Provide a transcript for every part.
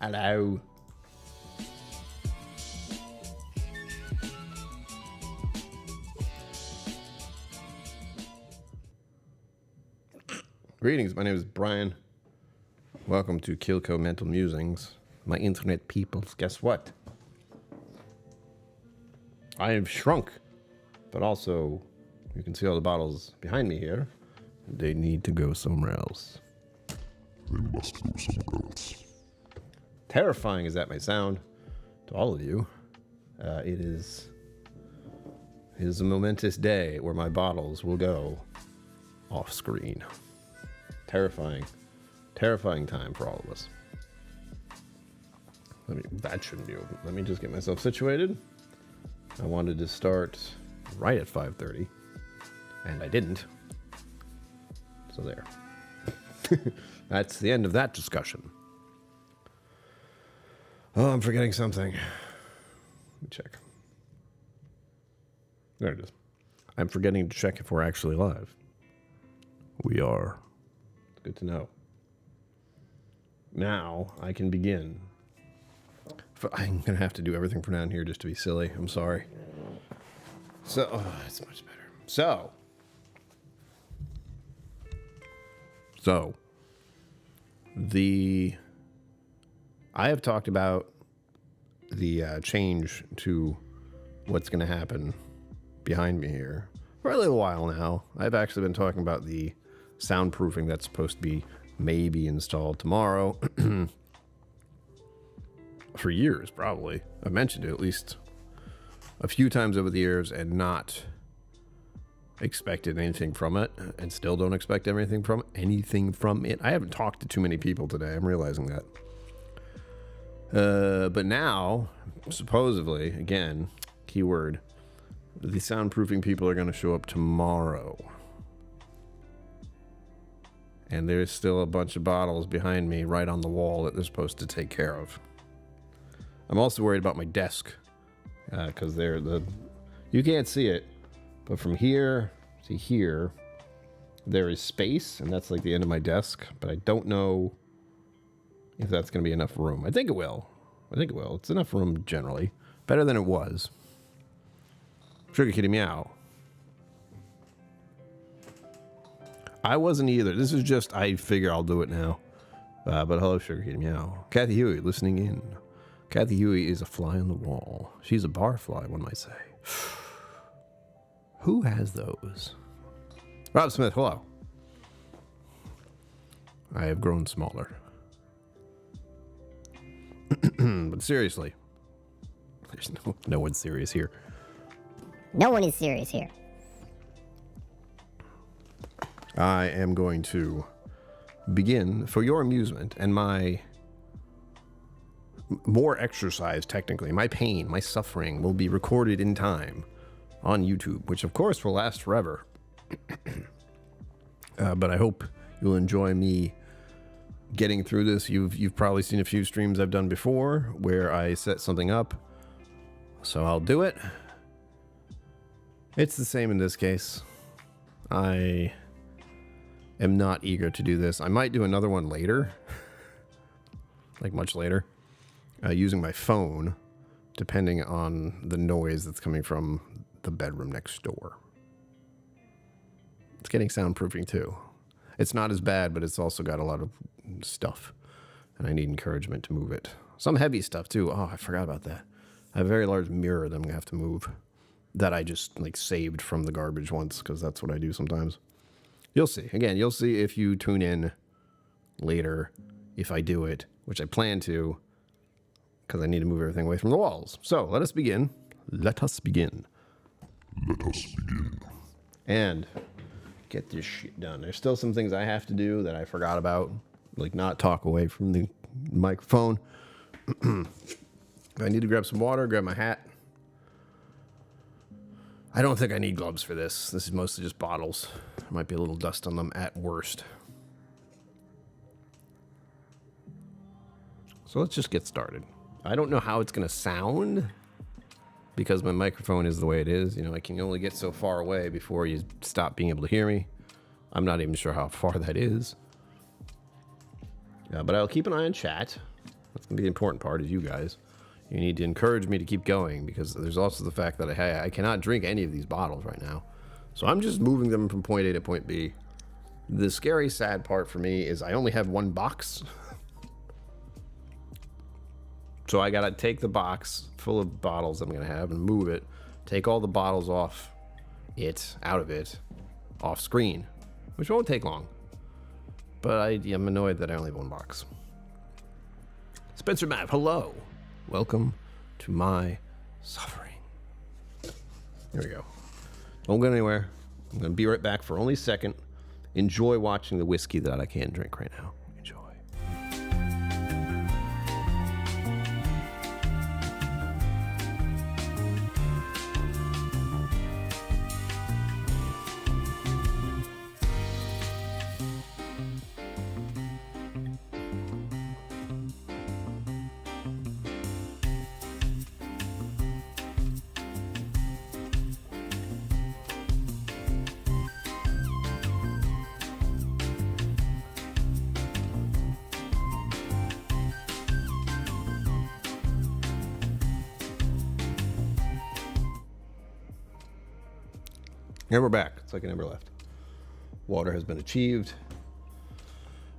Hello. Greetings, my name is Brian. Welcome to KillCo Mental Musings. My internet peoples, guess what? I have shrunk, but also you can see all the bottles behind me here. They need to go somewhere else. They must go somewhere else. Terrifying as that may sound to all of you, it is a momentous day where my bottles will go off screen. Terrifying time for all of us. That shouldn't be open. Let me just get myself situated. I wanted to start right at 5:30, and I didn't. So there. That's the end of that discussion. Oh, I'm forgetting something. Let me check. There it is. I'm forgetting to check if we're actually live. We are. It's good to know. Now I can begin. I'm going to have to do everything from down here just to be silly. I'm sorry. So, it's much better. So, I have talked about the change to what's going to happen behind me here for a little while now. I've actually been talking about the soundproofing that's supposed to be maybe installed tomorrow for years, probably. I've mentioned it at least a few times over the years and not expected anything from it, and still don't expect anything from it. I haven't talked to too many people today. I'm realizing that. But now, supposedly, again, keyword, the soundproofing people are going to show up tomorrow. And there's still a bunch of bottles behind me right on the wall that they're supposed to take care of. I'm also worried about my desk, because you can't see it, but from here to here, there is space, and that's like the end of my desk, but I don't know if that's going to be enough room. I think it will. It's enough room generally. Better than it was. Sugar Kitty Meow. I wasn't either. This is just, I figure I'll do it now. But hello, Sugar Kitty Meow. Kathy Huey listening in. Kathy Huey is a fly on the wall. She's a barfly, one might say. Who has those? Rob Smith, hello. I have grown smaller. But seriously, there's no one's serious here. No one is serious here. I am going to begin, for your amusement and my more exercise, technically, my pain, my suffering will be recorded in time on YouTube, which of course will last forever. But I hope you'll enjoy me getting through this. You've probably seen a few streams I've done before where I set something up, so I'll do it. It's the same in this case. I am not eager to do this. I might do another one later, like much later, using my phone, depending on the noise that's coming from the bedroom next door. It's getting soundproofing too. It's not as bad, but it's also got a lot of stuff, and I need encouragement to move it. Some heavy stuff too. Oh, I forgot about that. I have a very large mirror that I'm gonna have to move, that I just like saved from the garbage once, because that's what I do sometimes. You'll see. Again, you'll see if you tune in later, if I do it, which I plan to, because I need to move everything away from the walls. So let us begin. And get this shit done. There's still some things I have to do that I forgot about, like not talk away from the microphone. I need to grab some water, grab my hat. I don't think I need gloves for this. This is mostly just bottles. There might be a little dust on them at worst. So let's just get started. I don't know how it's going to sound because my microphone is the way it is. You know, I can only get so far away before you stop being able to hear me. I'm not even sure how far that is. But I'll keep an eye on chat. That's going to be the important part is you guys. You need to encourage me to keep going because there's also the fact that I cannot drink any of these bottles right now. So I'm just moving them from point A to point B. The scary, sad part for me is I only have one box. So I got to take the box full of bottles I'm going to have and move it. Take all the bottles off out of it, off screen, which won't take long. But I'm annoyed that I only have one box. Spencer Mapp, hello. Welcome to my suffering. Here we go. Don't go anywhere. I'm going to be right back for only a second. Enjoy watching the whiskey that I can't drink right now. Enjoy. And we're back. It's like I never left. Water has been achieved.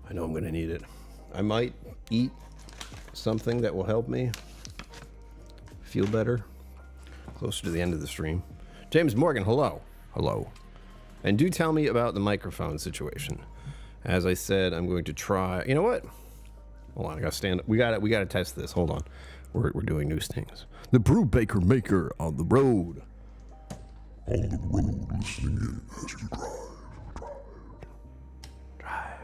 I know I'm going to need it. I might eat something that will help me feel better closer to the end of the stream. James Morgan, hello. Hello. And do tell me about the microphone situation. As I said, I'm going to try. You know what? Hold on. I got to stand up. We got to test this. Hold on. We're doing new things. The Brew Baker Maker on the road. On the road, listening in as you Drive.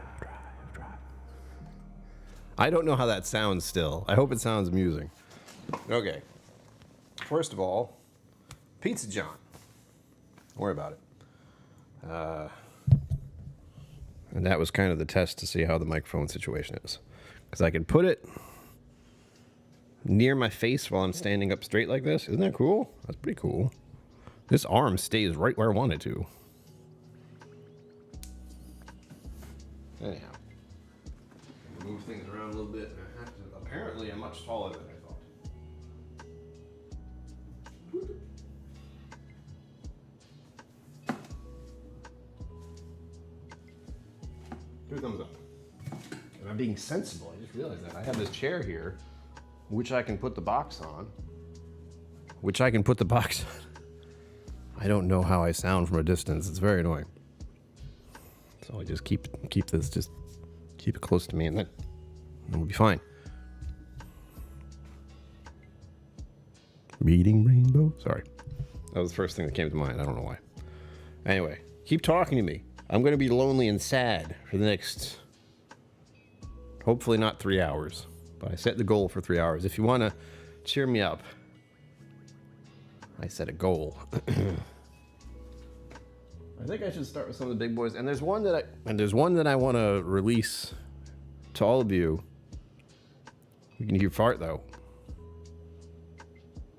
I don't know how that sounds still. I hope it sounds amusing. Okay. First of all, Pizza John. Don't worry about it. And that was kind of the test to see how the microphone situation is. Because I can put it near my face while I'm standing up straight like this. Isn't that cool? That's pretty cool. This arm stays right where I want it to. Anyhow. Move things around a little bit. Apparently, I'm much taller than I thought. 2 thumbs up. And I'm being sensible. I just realized that. I have this chair here, which I can put the box on. I don't know how I sound from a distance. It's very annoying. So I just keep this, just keep it close to me, and then we'll be fine. Reading Rainbow? Sorry. That was the first thing that came to mind. I don't know why. Anyway, keep talking to me. I'm going to be lonely and sad for the next, hopefully not 3 hours. But I set the goal for 3 hours. If you want to cheer me up, I set a goal. I think I should start with some of the big boys, and there's one that I want to release to all of you. You can hear fart though.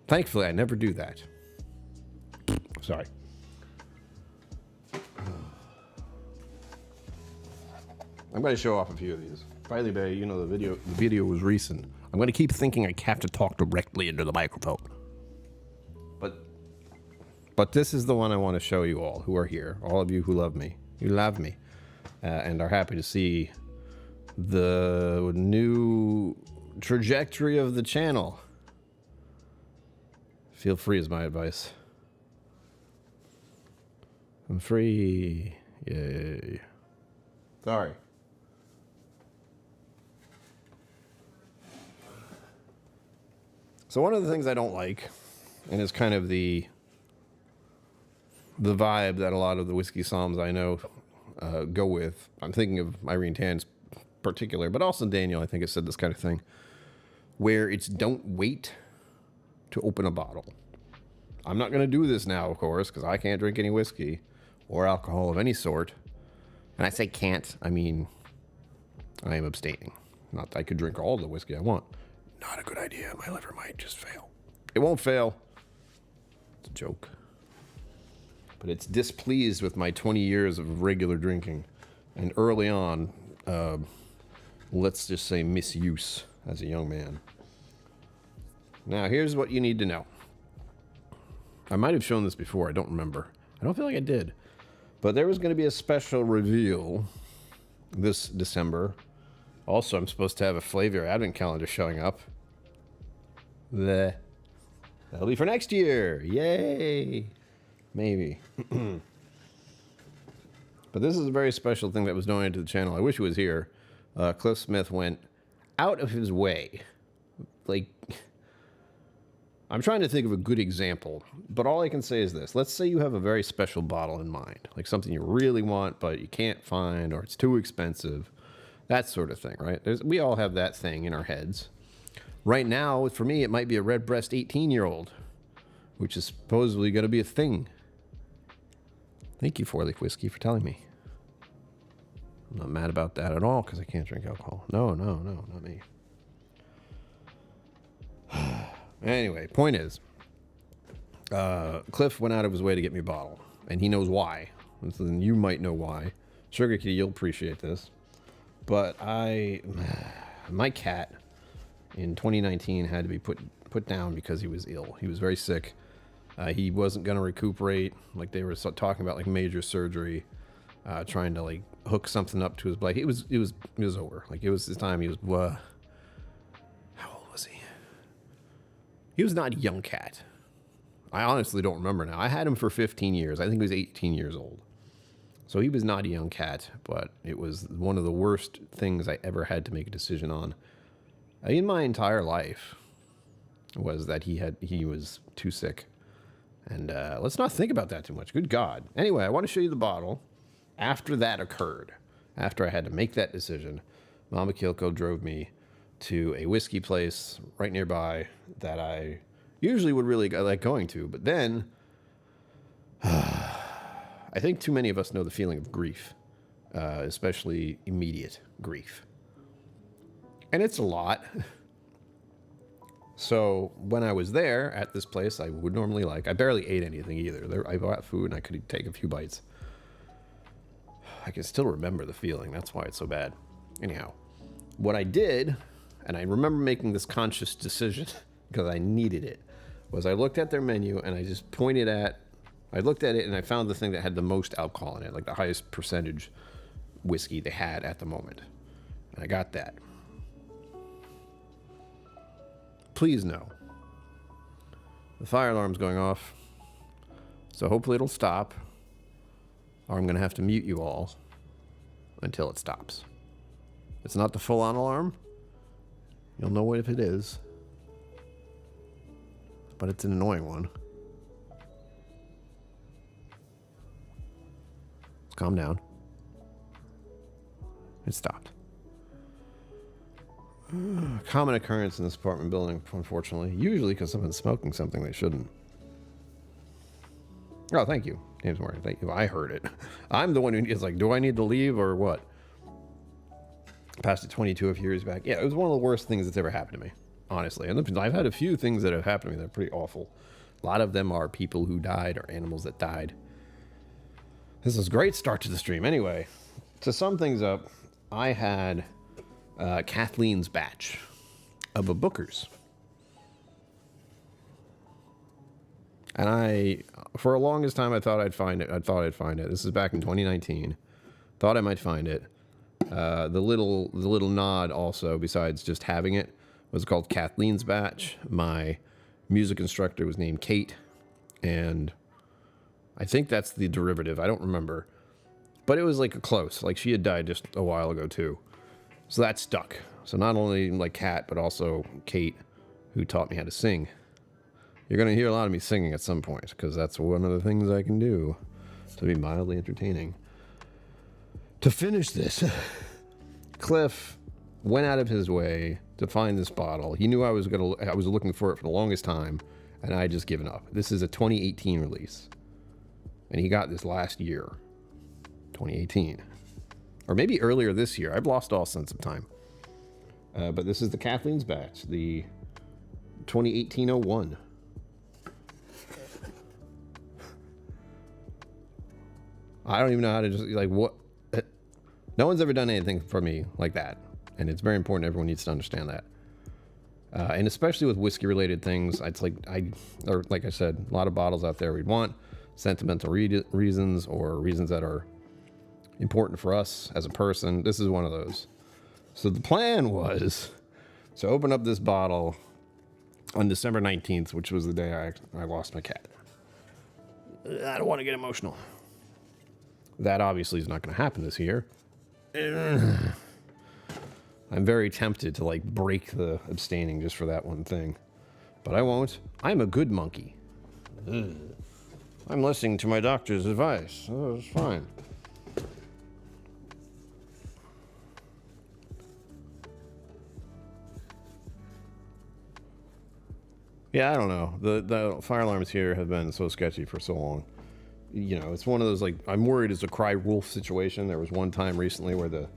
Thankfully, I never do that. Sorry. I'm going to show off a few of these. By the way, you know the video was recent. I'm going to keep thinking I have to talk directly into the microphone. But this is the one I want to show you all who are here. All of you who love me. You love me. And are happy to see the new trajectory of the channel. Feel free is my advice. I'm free. Yay. Sorry. So one of the things I don't like, and it's kind of the vibe that a lot of the whiskey psalms I know go with. I'm thinking of Irene Tan's particular, but also Daniel, I think, has said this kind of thing, where it's don't wait to open a bottle. I'm not going to do this now, of course, because I can't drink any whiskey or alcohol of any sort. And I say can't, I mean, I am abstaining. Not that I could drink all the whiskey I want. Not a good idea. My liver might just fail. It won't fail. It's a joke. But it's displeased with my 20 years of regular drinking. And early on, let's just say misuse as a young man. Now, here's what you need to know. I might have shown this before. I don't remember. I don't feel like I did. But there was going to be a special reveal this December. Also, I'm supposed to have a Flavor Advent calendar showing up. That'll be for next year. Yay. Maybe. But this is a very special thing that was donated to the channel. I wish it was here. Cliff Smith went out of his way. Like, I'm trying to think of a good example, but all I can say is this. Let's say you have a very special bottle in mind, like something you really want, but you can't find, or it's too expensive. That sort of thing, right? We all have that thing in our heads. Right now, for me, it might be a Redbreast 18-year-old, which is supposedly going to be a thing. Thank you, 4 Leaf Whiskey, for telling me. I'm not mad about that at all because I can't drink alcohol. No, not me. Anyway, point is, Cliff went out of his way to get me a bottle, and he knows why. And you might know why. Sugar Kitty, you'll appreciate this. But my cat in 2019 had to be put down because he was ill. He was very sick. He wasn't going to recuperate. Like they were talking about like major surgery, trying to like hook something up to his leg. It was over. Like it was his time. He was how old was he? He was not a young cat. I honestly don't remember now. I had him for 15 years. I think he was 18 years old. So he was not a young cat, but it was one of the worst things I ever had to make a decision on in my entire life, was that he was too sick. And let's not think about that too much. Good God. Anyway, I want to show you the bottle. After that occurred, after I had to make that decision, Mama KillCo drove me to a whiskey place right nearby that I usually would really like going to. But then, I think too many of us know the feeling of grief, especially immediate grief. And it's a lot. So when I was there at this place I would normally like, I barely ate anything either. I bought food and I could take a few bites. I can still remember the feeling. That's why it's so bad. Anyhow, what I did, and I remember making this conscious decision because I needed it, was I looked at their menu and I just I looked at it and I found the thing that had the most alcohol in it, like the highest percentage whiskey they had at the moment. And I got that. Please know, the fire alarm's going off, so hopefully it'll stop, or I'm going to have to mute you all until it stops. It's not the full-on alarm. You'll know what if it is, but it's an annoying one. Calm down. It stopped. Common occurrence in this apartment building, unfortunately. Usually because someone's smoking something they shouldn't. Oh, thank you, James Morgan. Thank you. I heard it. I'm the one who is like, do I need to leave or what? Passed it 22 a few years back. Yeah, it was one of the worst things that's ever happened to me, honestly. And I've had a few things that have happened to me that are pretty awful. A lot of them are people who died or animals that died. This is a great start to the stream. Anyway, to sum things up, I had Kathleen's batch of a Booker's. And for the longest time, I thought I'd find it. This is back in 2019. Thought I might find it. The little nod also, besides just having it, was called Kathleen's batch. My music instructor was named Kate, and I think that's the derivative. I don't remember. But it was like close. Like she had died just a while ago too. So that stuck. So not only like Kat, but also Kate, who taught me how to sing. You're going to hear a lot of me singing at some point, because that's one of the things I can do to be mildly entertaining. To finish this, Cliff went out of his way to find this bottle. He knew I was looking for it for the longest time, and I had just given up. This is a 2018 release, and he got this last year, 2018. Or maybe earlier this year. I've lost all sense of time. But this is the Kathleen's batch, the 2018-01. I don't even know how to just, like, what? No one's ever done anything for me like that. And it's very important. Everyone needs to understand that. And especially with whiskey-related things, it's like like I said, a lot of bottles out there we'd want sentimental reasons or reasons that are important for us as a person. This is one of those. So the plan was to open up this bottle on December 19th, which was the day I lost my cat. I don't want to get emotional. That obviously is not going to happen this year. I'm very tempted to like break the abstaining just for that one thing. But I won't. I'm a good monkey. Ugh. I'm listening to my doctor's advice. Oh, it's fine. Yeah, I don't know. The fire alarms here have been so sketchy for so long. You know, it's one of those, like, I'm worried it's a cry wolf situation. There was one time recently where the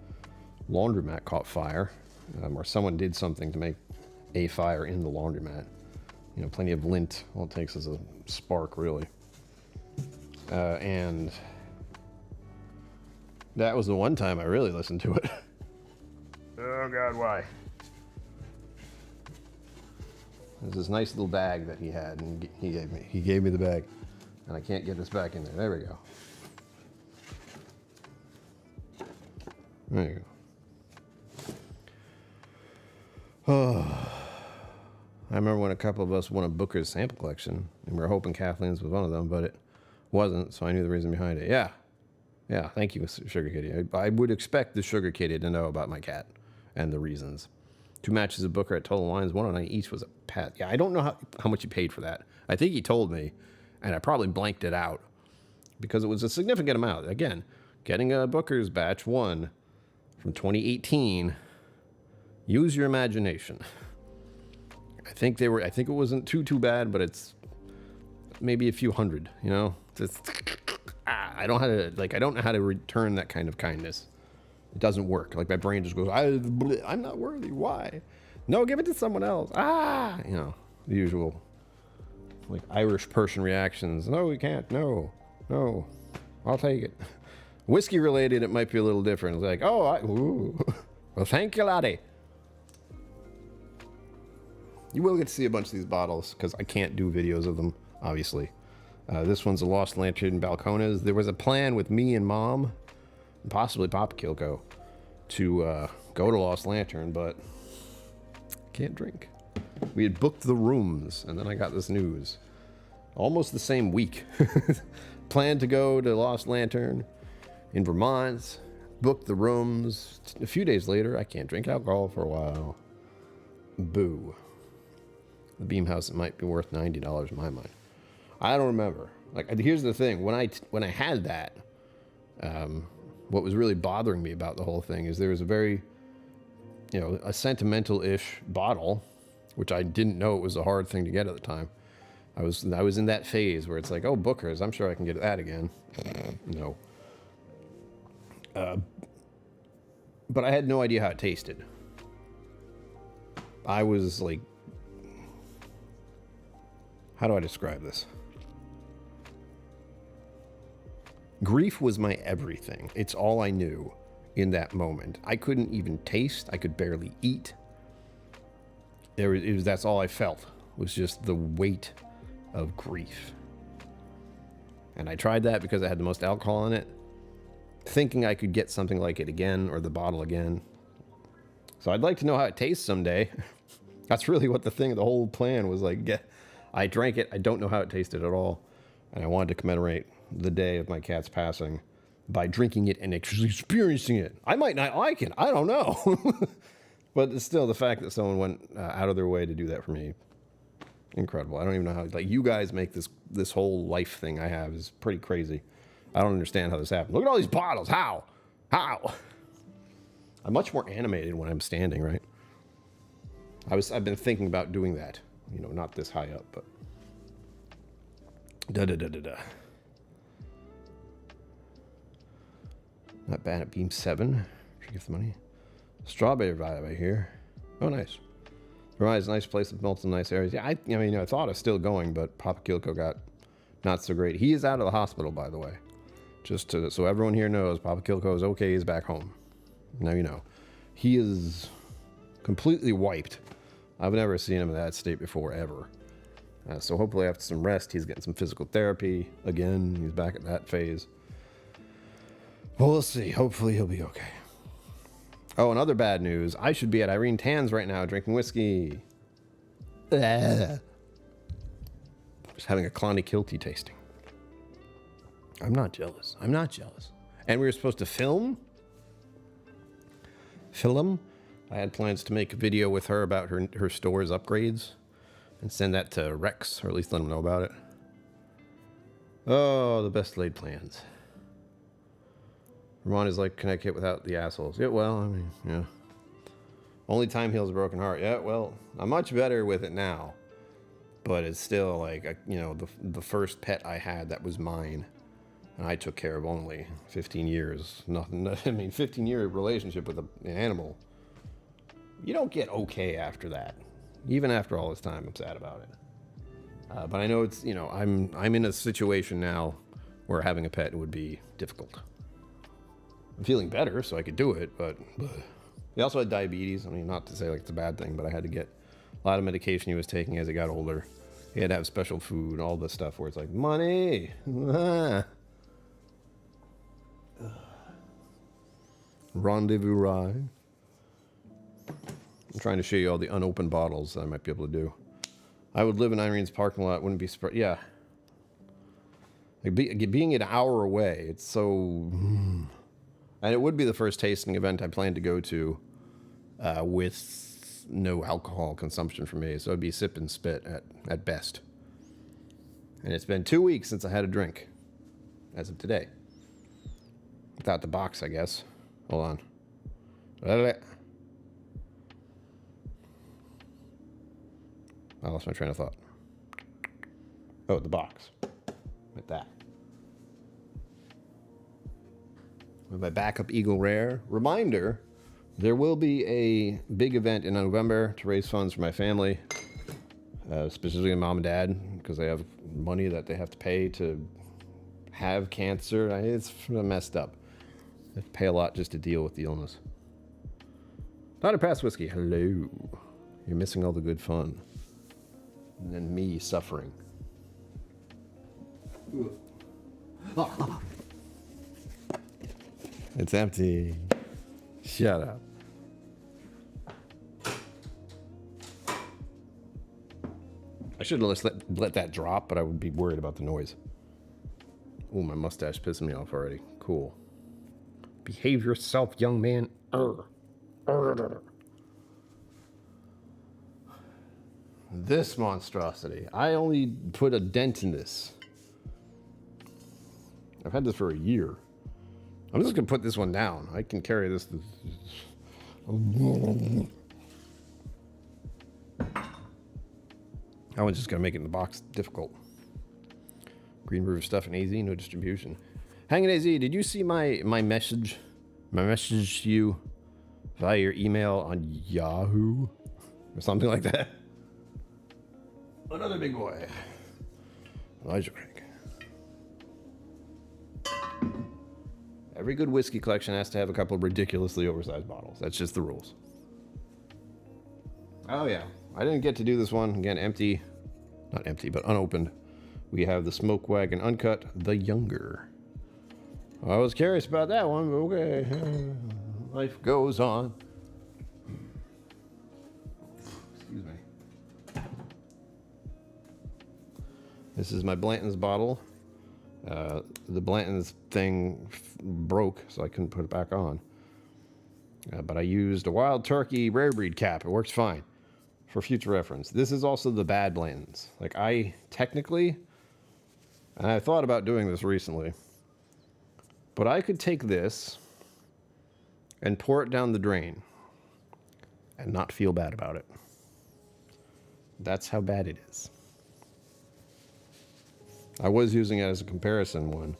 laundromat caught fire, or someone did something to make a fire in the laundromat. You know, plenty of lint. All it takes is a spark, really. And that was the one time I really listened to it. Oh, God, why? There's this nice little bag that he had, and he gave me. He gave me the bag, and I can't get this back in there. There we go. There you go. Oh, I remember when a couple of us won a Booker's sample collection, and we were hoping Kathleen's was one of them, but it wasn't, so I knew the reason behind it. Yeah, thank you, Sugar Kitty. I would expect the Sugar Kitty to know about my cat and the reasons. 2 matches of Booker at Total Wines, 1 on each was a pat. Yeah, I don't know how much he paid for that. I think he told me, and I probably blanked it out because it was a significant amount. Again, getting a Booker's batch 1 from 2018. Use your imagination. I think it wasn't too bad, but it's maybe a few hundred. You know, I don't know how to return that kind of kindness. It doesn't work. Like, my brain just goes, I'm not worthy. Why? No, give it to someone else. You know, the usual, like, Irish person reactions. No, we can't. No, I'll take it. Whiskey related, it might be a little different. It's like, ooh. Well, thank you, laddie. You will get to see a bunch of these bottles because I can't do videos of them, obviously. This one's a Lost Lantern Balcones. There was a plan with me and Mom, and possibly Papa KillCo, to go to Lost Lantern, but can't drink. We had booked the rooms, and then I got this news. Almost the same week. Planned to go to Lost Lantern in Vermont, booked the rooms. A few days later, I can't drink alcohol for a while. Boo. The Beam House, it might be worth $90 in my mind. I don't remember. Like, here's the thing. When I had that, what was really bothering me about the whole thing is there was a very, you know, a sentimental-ish bottle, which I didn't know it was a hard thing to get at the time. I was in that phase where it's like, oh, Booker's, I'm sure I can get that again. No. But I had no idea how it tasted. I was like, how do I describe this? Grief was my everything. It's all I knew in that moment. I couldn't even taste. I could barely eat. That's all I felt, was just the weight of grief. And I tried that because it had the most alcohol in it, thinking I could get something like it again, or the bottle again. So I'd like to know how it tastes someday. That's really what the whole plan was like. I drank it. I don't know how it tasted at all. And I wanted to commemorate the day of my cat's passing by drinking it and actually experiencing it. I might not like it. I don't know. But it's still the fact that someone went out of their way to do that for me. Incredible. I don't even know how, like, you guys make this whole life thing I have is pretty crazy. I don't understand how this happened. Look at all these bottles. How? I'm much more animated when I'm standing, right? I've been thinking about doing that. You know, not this high up, but not bad at Beam 7. Should get the money. Strawberry vibe right here. Oh, nice. Provides a nice place with multiple nice areas. Yeah, I mean, I thought it's still going, but Papa KillCo got not so great. He is out of the hospital, by the way. Just so everyone here knows, Papa KillCo is okay. He's back home. Now you know. He is completely wiped I've never seen him in that state before, ever. So hopefully after some rest, he's getting some physical therapy. Again, he's back at that phase. Well, we'll see. Hopefully he'll be okay. Oh, and other bad news. I should be at Irene Tan's right now drinking whiskey. Just having a Clonakilty tasting. I'm not jealous. I'm not jealous. And we were supposed to film. I had plans to make a video with her about her store's upgrades and send that to Rex, or at least let him know about it. Oh, the best laid plans. Vermont is like Connecticut without the assholes. Yeah, well, I mean, yeah. Only time heals a broken heart. Yeah, well, I'm much better with it now. But it's still like, you know, the first pet I had that was mine. And I took care of only 15 years. Nothing. I mean, 15-year relationship with an animal. You don't get okay after that. Even after all this time, I'm sad about it. But I know it's, you know, I'm in a situation now where having a pet would be difficult. I'm feeling better, so I could do it, but he also had diabetes. I mean, not to say like it's a bad thing, but I had to get a lot of medication he was taking as he got older. He had to have special food, all this stuff where it's like, money! Rendezvous ride. I'm trying to show you all the unopened bottles that I might be able to do. I would live in Irene's parking lot, wouldn't be surprised. Yeah. Like being an hour away, it's so... And it would be the first tasting event I plan to go to with no alcohol consumption for me. So it'd be sip and spit at best. And it's been 2 weeks since I had a drink, as of today. Without the box, I guess. Hold on. I lost my train of thought. Oh, the box. Like that. With my backup Eagle Rare. Reminder, there will be a big event in November to raise funds for my family. Specifically mom and dad, because they have money that they have to pay to have cancer. It's messed up. They have to pay a lot just to deal with the illness. Not a past whiskey. Hello. You're missing all the good fun. And then me suffering. It's empty. Shut up. I should have let that drop, but I would be worried about the noise. Oh, my mustache pissing me off already. Cool. Behave yourself, young man. This monstrosity. I only put a dent in this. I've had this for a year. I'm just going to put this one down. I can carry this. That one's just going to make it in the box difficult. Green River stuff and AZ, no distribution. Hanging AZ, did you see my message? My message to you via your email on Yahoo? Or something like that? Another big boy. Elijah Craig. Every good whiskey collection has to have a couple of ridiculously oversized bottles. That's just the rules. Oh, yeah. I didn't get to do this one. Again, empty. Not empty, but unopened. We have the Smoke Wagon Uncut, the Younger. I was curious about that one, but okay. Life goes on. Excuse me. This is my Blanton's bottle. The Blanton's thing broke, so I couldn't put it back on. But I used a Wild Turkey rare breed cap. It works fine. For future reference. This is also the bad Blanton's. Like, I technically, and I thought about doing this recently, but I could take this and pour it down the drain and not feel bad about it. That's how bad it is. I was using it as a comparison one.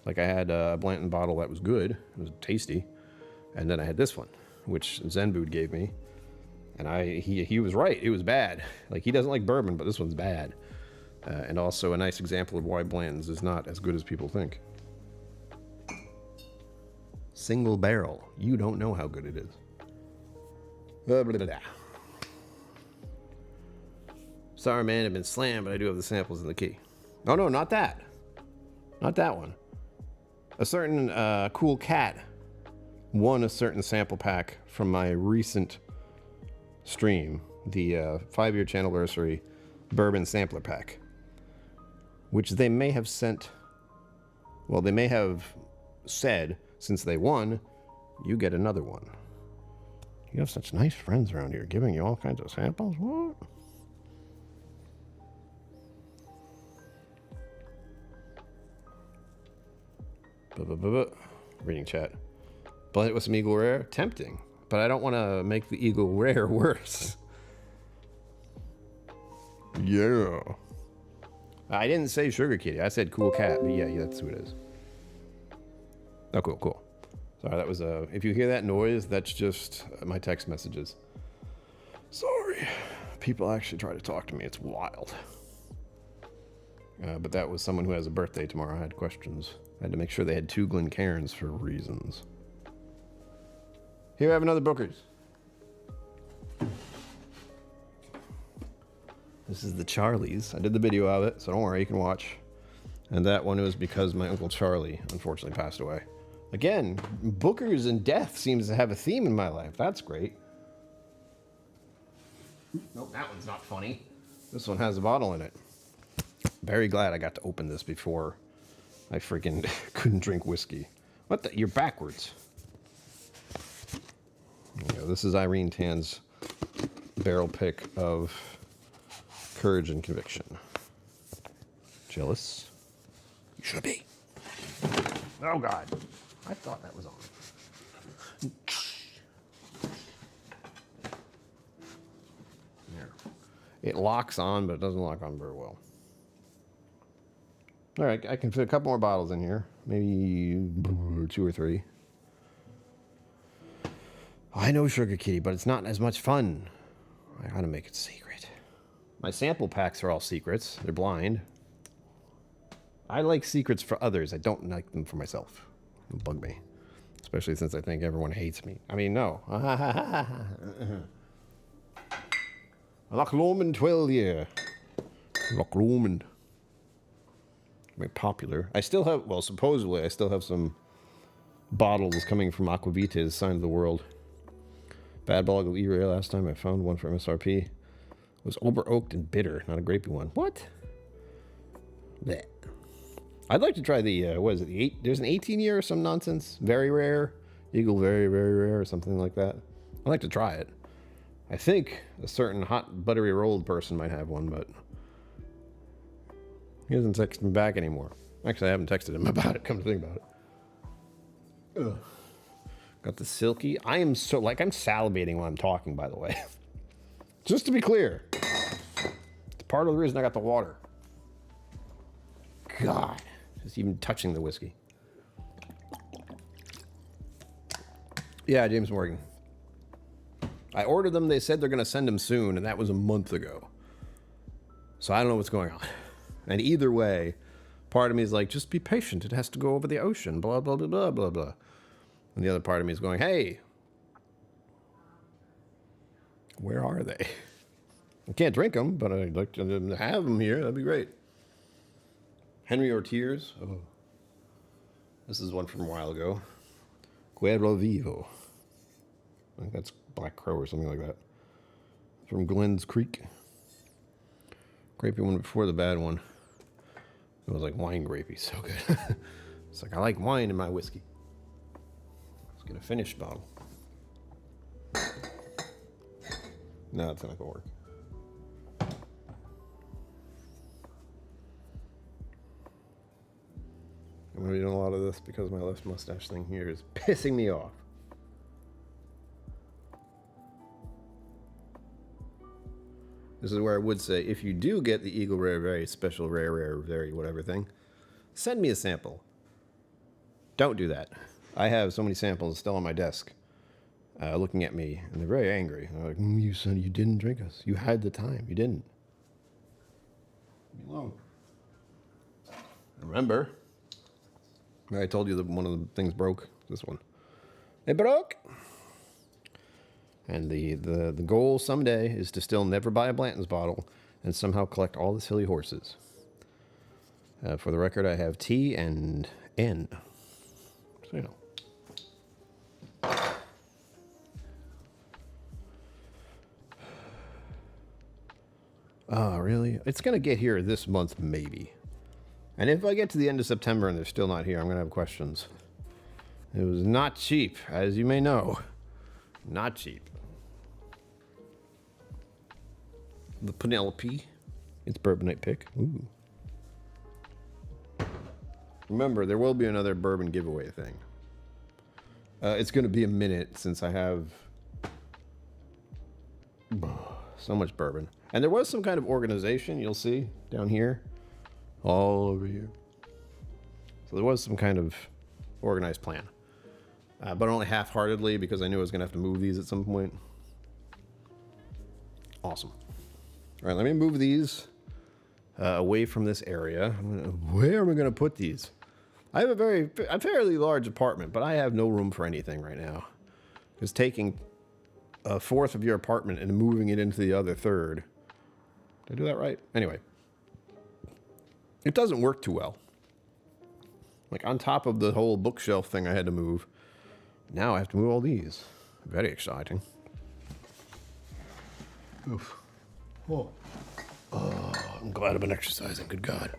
Like, I had a Blanton bottle that was good. It was tasty. And then I had this one, which Zenbood gave me. And he was right. It was bad. Like, he doesn't like bourbon, but this one's bad. And also a nice example of why Blanton's is not as good as people think. Single barrel. You don't know how good it is. Blah, blah, blah. Sorry, man, I've been slammed, but I do have the samples in the key. Oh, no, not that. Not that one. A certain cool cat won a certain sample pack from my recent stream, the 5-year channelversary Bourbon sampler pack, which they may have sent. Well, they may have said, since they won, you get another one. You have such nice friends around here giving you all kinds of samples. What? Reading chat. Blend it with some Eagle Rare. Tempting, but I don't want to make the Eagle Rare worse. Yeah. I didn't say Sugar Kitty. I said Cool Cat. But yeah, that's who it is. Oh, cool. Sorry, that was if you hear that noise, that's just my text messages. Sorry. People actually try to talk to me. It's wild. But that was someone who has a birthday tomorrow. I had questions. I had to make sure they had 2 Glencairns for reasons. Here I have another Booker's. This is the Charlie's. I did the video of it, so don't worry, you can watch. And that one was because my Uncle Charlie unfortunately passed away. Again, Booker's and death seems to have a theme in my life. That's great. Nope, that one's not funny. This one has a bottle in it. Very glad I got to open this before I freaking couldn't drink whiskey. What the? You're backwards. Yeah, this is Irene Tan's barrel pick of Courage and Conviction. Jealous? You should be. Oh, God. I thought that was on. There. It locks on, but it doesn't lock on very well. All right, I can fit a couple more bottles in here. Maybe 2 or 3. I know Sugar Kitty, but it's not as much fun. I gotta make it secret. My sample packs are all secrets. They're blind. I like secrets for others. I don't like them for myself. It'll bug me. Especially since I think everyone hates me. I mean, no. Loch Lomond 12 year. Loch Lomond. Very popular. I still have, well, supposedly, I still have some bottles coming from Aquavita's Sign of the World. Bad Bog of E-Ray last time I found one for MSRP. It was over-oaked and bitter, not a grapey one. What? Blech. I'd like to try the, what is it, there's an 18-year or some nonsense. Very rare. Eagle very, very rare or something like that. I'd like to try it. I think a certain hot, buttery rolled person might have one, but he doesn't text me back anymore. Actually, I haven't texted him about it, come to think about it. Ugh. Got the silky. I am so, like, I'm salivating when I'm talking, by the way. Just to be clear. It's part of the reason I got the water. God. Just even touching the whiskey. Yeah, James Morgan. I ordered them. They said they're going to send them soon, and that was a month ago. So I don't know what's going on. And either way, part of me is like, just be patient. It has to go over the ocean, blah, blah, blah, blah, blah, blah. And the other part of me is going, hey, where are they? I can't drink them, but I'd like to have them here. That'd be great. Henry Ortiz. Oh. This is one from a while ago. Cuervo Vivo. I think that's Black Crow or something like that. From Glens Creek. Grapey one before the bad one. It was like wine grapey. So good. It's like, I like wine in my whiskey. Let's get a finished bottle. No, it's not going to work. I'm going to be doing a lot of this because my left mustache thing here is pissing me off. This is where I would say, if you do get the Eagle Rare, very special, rare, very whatever thing, send me a sample. Don't do that. I have so many samples still on my desk looking at me, and they're very angry. They're like, you son, you didn't drink us. You had the time. You didn't. Leave me alone. Remember, I told you that one of the things broke. This one. It broke. And the goal someday is to still never buy a Blanton's bottle and somehow collect all the silly horses. For the record, I have T and N. So, you know. Oh, really? It's going to get here this month, maybe. And if I get to the end of September and they're still not here, I'm going to have questions. It was not cheap, as you may know. Not cheap. The Penelope. It's Bourbon Night pick. Ooh. Remember, there will be another bourbon giveaway thing. It's going to be a minute since I have so much bourbon. And there was some kind of organization, you'll see, down here. All over here. So there was some kind of organized plan. But only half-heartedly because I knew I was going to have to move these at some point. Awesome. All right, let me move these away from this area. Where am I going to put these? I have a fairly large apartment, but I have no room for anything right now. Because taking a fourth of your apartment and moving it into the other third. Did I do that right? Anyway. It doesn't work too well. Like on top of the whole bookshelf thing I had to move. Now I have to move all these. Very exciting. Oof. Oh, I'm glad I've been exercising. Good God.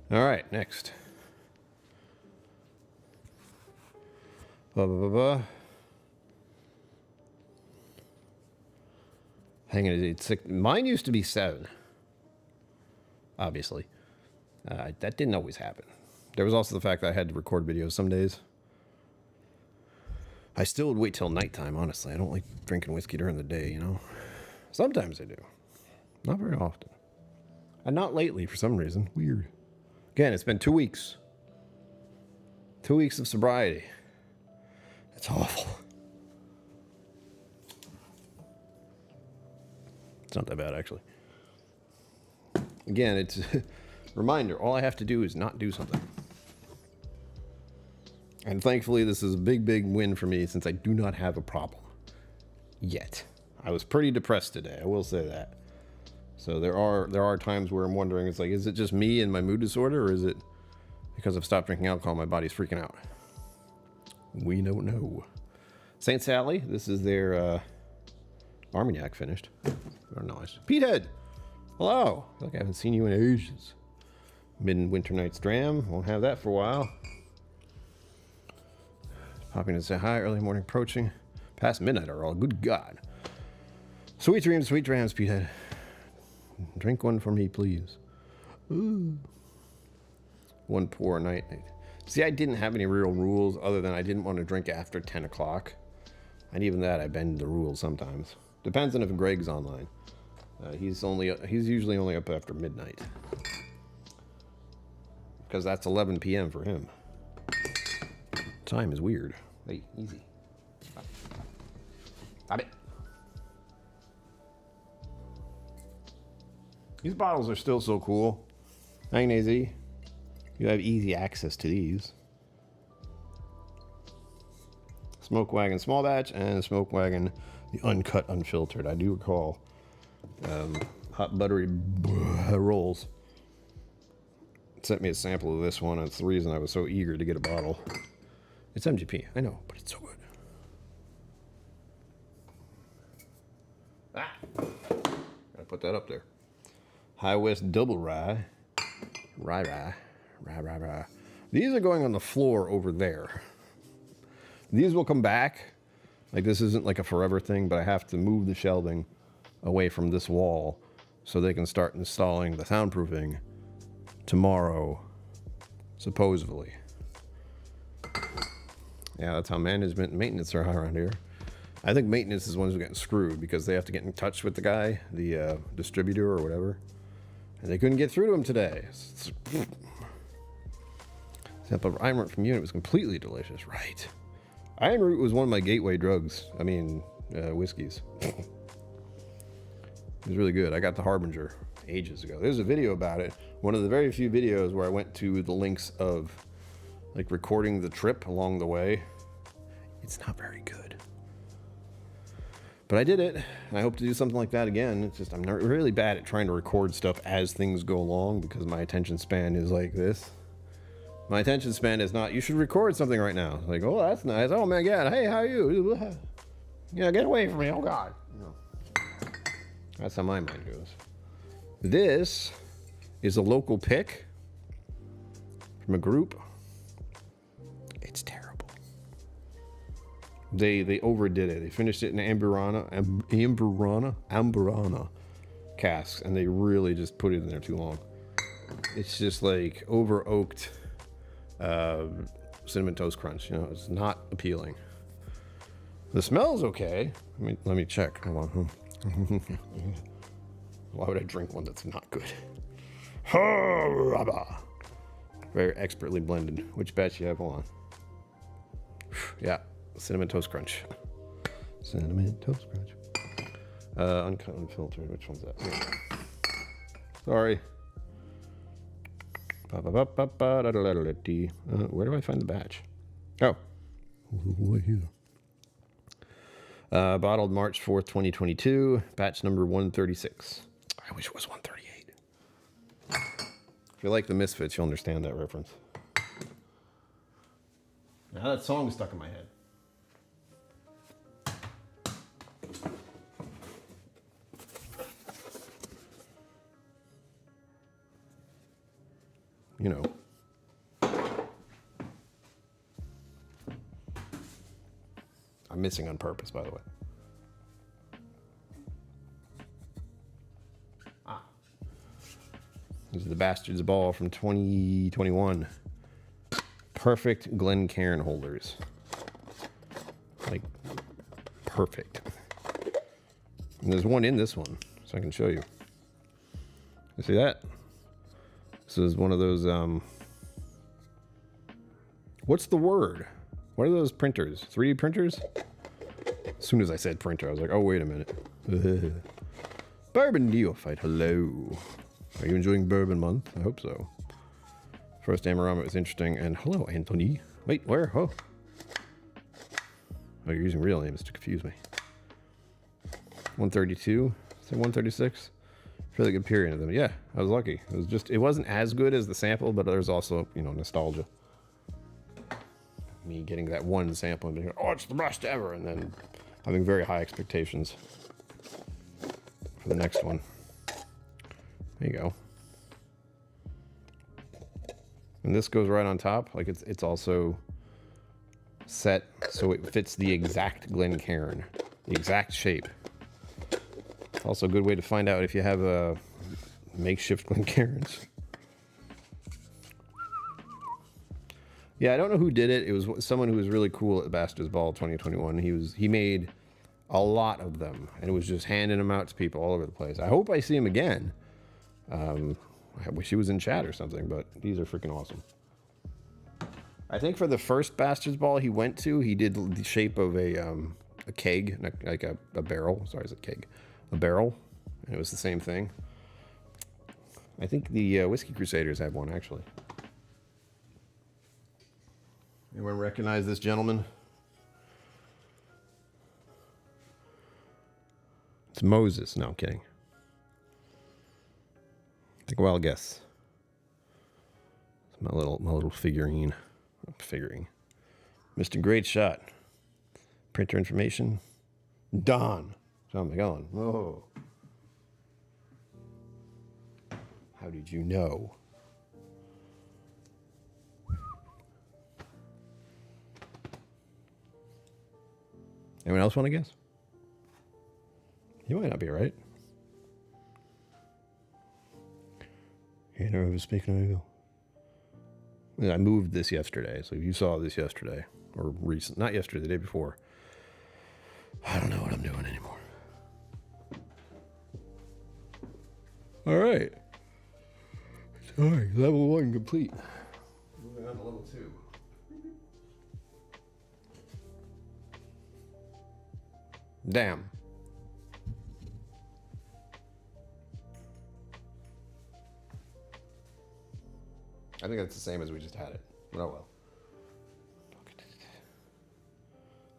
All right, next. Hang on, it's 6. Mine used to be 7. Obviously. That didn't always happen. There was also the fact that I had to record videos some days. I still would wait till nighttime, honestly. I don't like drinking whiskey during the day, you know? Sometimes I do. Not very often. And not lately, for some reason. Weird. Again, it's been 2 weeks. 2 weeks of sobriety. It's awful. It's not that bad, actually. Again, it's a reminder. All I have to do is not do something. And thankfully, this is a big, big win for me since I do not have a problem. Yet. I was pretty depressed today, I will say that. So there are times where I'm wondering, it's like, is it just me and my mood disorder, or is it because I've stopped drinking alcohol, my body's freaking out? We don't know. St. Sally, this is their Armagnac finished. Very nice. Petehead, hello. I feel like I haven't seen you in ages. Midwinter Night's Dram, won't have that for a while. Popping to say hi, early morning approaching. Past midnight are all, good God. Sweet dreams, sweet drams, Petehead. Drink one for me, please. Ooh. One poor night. See, I didn't have any real rules other than I didn't want to drink after 10 o'clock. And even that, I bend the rules sometimes. Depends on if Greg's online. He's usually only up after midnight. Because that's 11 p.m. for him. Time is weird. Hey, easy. Stop it. These bottles are still so cool. Hang easy. You have easy access to these. Smoke Wagon Small Batch and Smoke Wagon the Uncut Unfiltered. I do recall hot buttery rolls. Sent me a sample of this one. That's the reason I was so eager to get a bottle. It's MGP, I know, but it's so good. Gotta put that up there. High West Double Rye. Rye. These are going on the floor over there. These will come back. Like, this isn't like a forever thing, but I have to move the shelving away from this wall so they can start installing the soundproofing tomorrow, supposedly. Yeah, that's how management and maintenance are around here. I think maintenance is the ones who are getting screwed because they have to get in touch with the guy, the distributor or whatever. And they couldn't get through to him today. Sample of iron root from unit was completely delicious, right? Iron root was one of my gateway drugs. I mean, whiskeys. It was really good. I got the Harbinger ages ago. There's a video about it. One of the very few videos where I went to the links of like recording the trip along the way. It's not very good. But I did it, and I hope to do something like that again. It's just I'm not really bad at trying to record stuff as things go along because my attention span is like this. My attention span is not, you should record something right now. Like, oh, that's nice. Oh, my God. Hey, how are you? Yeah, get away from me. Oh, God. No. That's how my mind goes. This is a local pick from a group. It's terrible. They overdid it. They finished it in Amburana casks, and they really just put it in there too long. It's just like over oaked cinnamon toast crunch. You know, it's not appealing. The smell's okay. Let me check. Hold on. Why would I drink one that's not good? Very expertly blended. Which batch you have? Hold on. Yeah. Cinnamon Toast Crunch. Cinnamon Toast Crunch. Uncut, unfiltered. Which one's that? Yeah. Sorry. Where do I find the batch? Oh. Bottled March 4th, 2022. Batch number 136. I wish it was 138. If you like the Misfits, you'll understand that reference. Now that song is stuck in my head. You know. I'm missing on purpose, by the way. This is the Bastard's Ball from 2021. Perfect Glencairn holders. Like, perfect. And there's one in this one, so I can show you. You see that? This is one of those, what's the word? What are those printers? 3D printers? As soon as I said printer, I was like, oh, wait a minute. Bourbon Neophyte, hello. Are you enjoying Bourbon Month? I hope so. First Amorama was interesting, and hello, Anthony. Wait, where? Oh, you're using real names to confuse me. 132, say 136. Really good period of them. Yeah, I was lucky. It wasn't as good as the sample, but there's also, you know, nostalgia. Me getting that one sample and being, oh, it's the best ever, and then having very high expectations for the next one. There you go. And this goes right on top. Like it's also set so it fits the exact Glencairn, the exact shape. Also a good way to find out if you have a makeshift Glencairns. Yeah, I don't know who did it. It was someone who was really cool at Bastard's Ball 2021. He made a lot of them, and it was just handing them out to people all over the place. I hope I see him again. I wish he was in chat or something, but these are freaking awesome. I think for the first Bastard's Ball he went to, he did the shape of a keg, like a barrel. Sorry, it's a keg. A barrel, and it was the same thing. I think the Whiskey Crusaders have one, actually. Anyone recognize this gentleman? It's Moses. No, I'm kidding. Take a wild guess. It's my little figurine. Mr. Great Shot. Printer information. Don. Something on. Oh. How did you know? Anyone else want to guess? You might not be right. Hannah, I was speaking of you. Yeah, I moved this yesterday, so you saw this yesterday. Or recent, not yesterday, the day before. I don't know what I'm doing anymore. All right. Sorry, level 1 complete. Moving on to level 2. Damn. I think that's the same as we just had it. But oh well.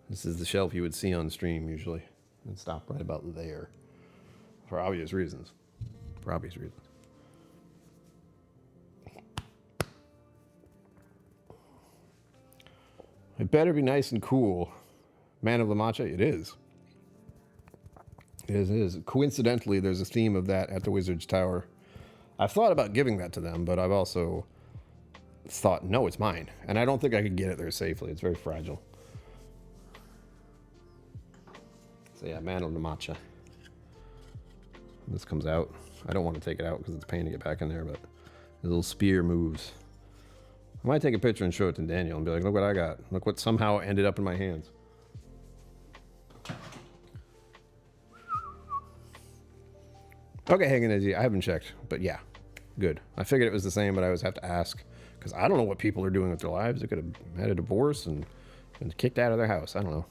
This is the shelf you would see on stream usually. And stop right about there. For obvious reasons. For obvious reasons. It better be nice and cool. Man of La Mancha, it is. It is. Coincidentally, there's a theme of that at the Wizard's Tower. I've thought about giving that to them, but I've also thought, no, it's mine. And I don't think I could get it there safely. It's very fragile. So yeah, Man of La Mancha. This comes out. I don't want to take it out because it's a pain to get back in there, but the little spear moves. I might take a picture and show it to Daniel and be like, look what I got. Look what somehow ended up in my hands. Okay, Hagen, I haven't checked, but yeah, good. I figured it was the same, but I always have to ask because I don't know what people are doing with their lives. They could have had a divorce and been kicked out of their house. I don't know.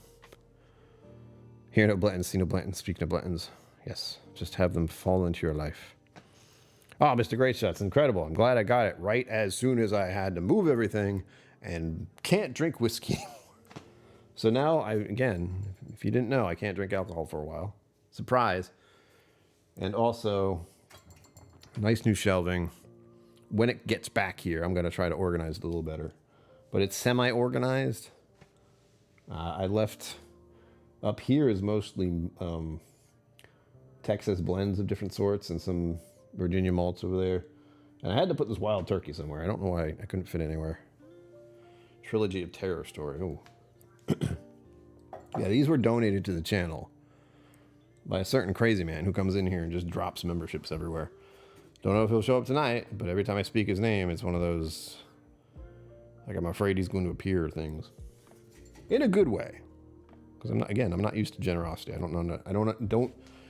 Hear no Blentons, see no Blentons, speak no Blentons. Yes, just have them fall into your life. Oh, Mr. Great Shot's incredible. I'm glad I got it right as soon as I had to move everything and can't drink whiskey. So now, again, if you didn't know, I can't drink alcohol for a while. Surprise. And also, nice new shelving. When it gets back here, I'm going to try to organize it a little better. But it's semi-organized. I left... Up here is mostly Texas blends of different sorts and some Virginia malts over there. And I had to put this wild turkey somewhere. I don't know why I couldn't fit anywhere. Trilogy of Terror story. Ooh. Yeah, these were donated to the channel by a certain crazy man who comes in here and just drops memberships everywhere. Don't know if he'll show up tonight, but every time I speak his name, it's one of those, like, I'm afraid he's going to appear things. In a good way. Because I'm not used to generosity.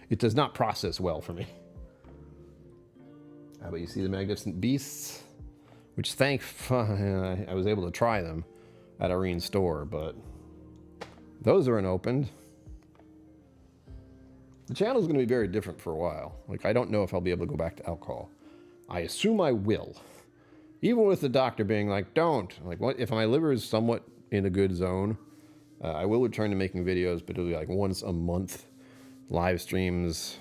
It does not process well for me. How about you see the Magnificent Beasts? Which I was able to try them at Irene's store, but those are unopened. The channel is going to be very different for a while. Like, I don't know if I'll be able to go back to alcohol. I assume I will. Even with the doctor being like, don't. Like, what if my liver is somewhat in a good zone? I will return to making videos, but it'll be like once a month. Live streams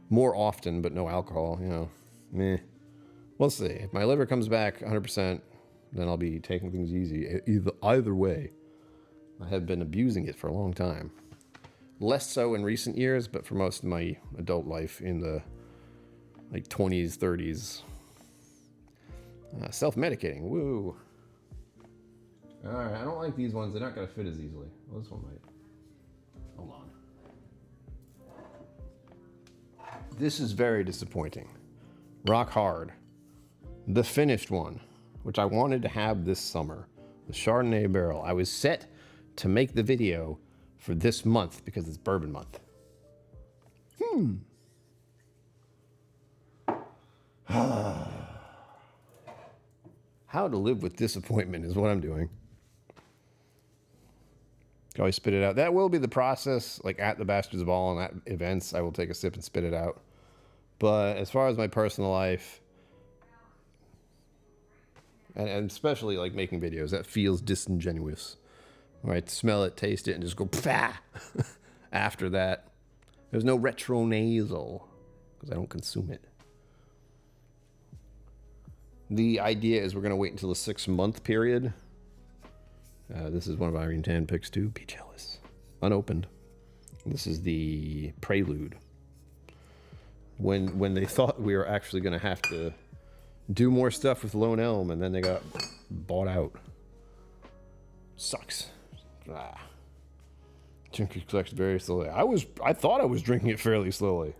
more often, but no alcohol, you know. Meh. We'll see. If my liver comes back 100%, then I'll be taking things easy. Either way. I have been abusing it for a long time. Less so in recent years, but for most of my adult life in the like 20s, 30s. Self-medicating. Woo. All right, I don't like these ones. They're not going to fit as easily. Well, this one might. Hold on. This is very disappointing. Rock Hard. The finished one, which I wanted to have this summer. The Chardonnay barrel. I was set to make the video for this month because it's bourbon month. How to live with disappointment is what I'm doing. Can always spit it out. That will be the process, like at the Bastards Ball and at events. I will take a sip and spit it out. But as far as my personal life, and especially like making videos, that feels disingenuous. Right? Smell it, taste it, and just go pah! After that. There's no retro nasal because I don't consume it. The idea is we're going to wait until the 6-month period. This is one of Irene Tan picks too. Be jealous. Unopened. This is the Prelude. When they thought we were actually going to have to do more stuff with Lone Elm, and then they got bought out. Sucks. Drinking collects very slowly. I thought I was drinking it fairly slowly.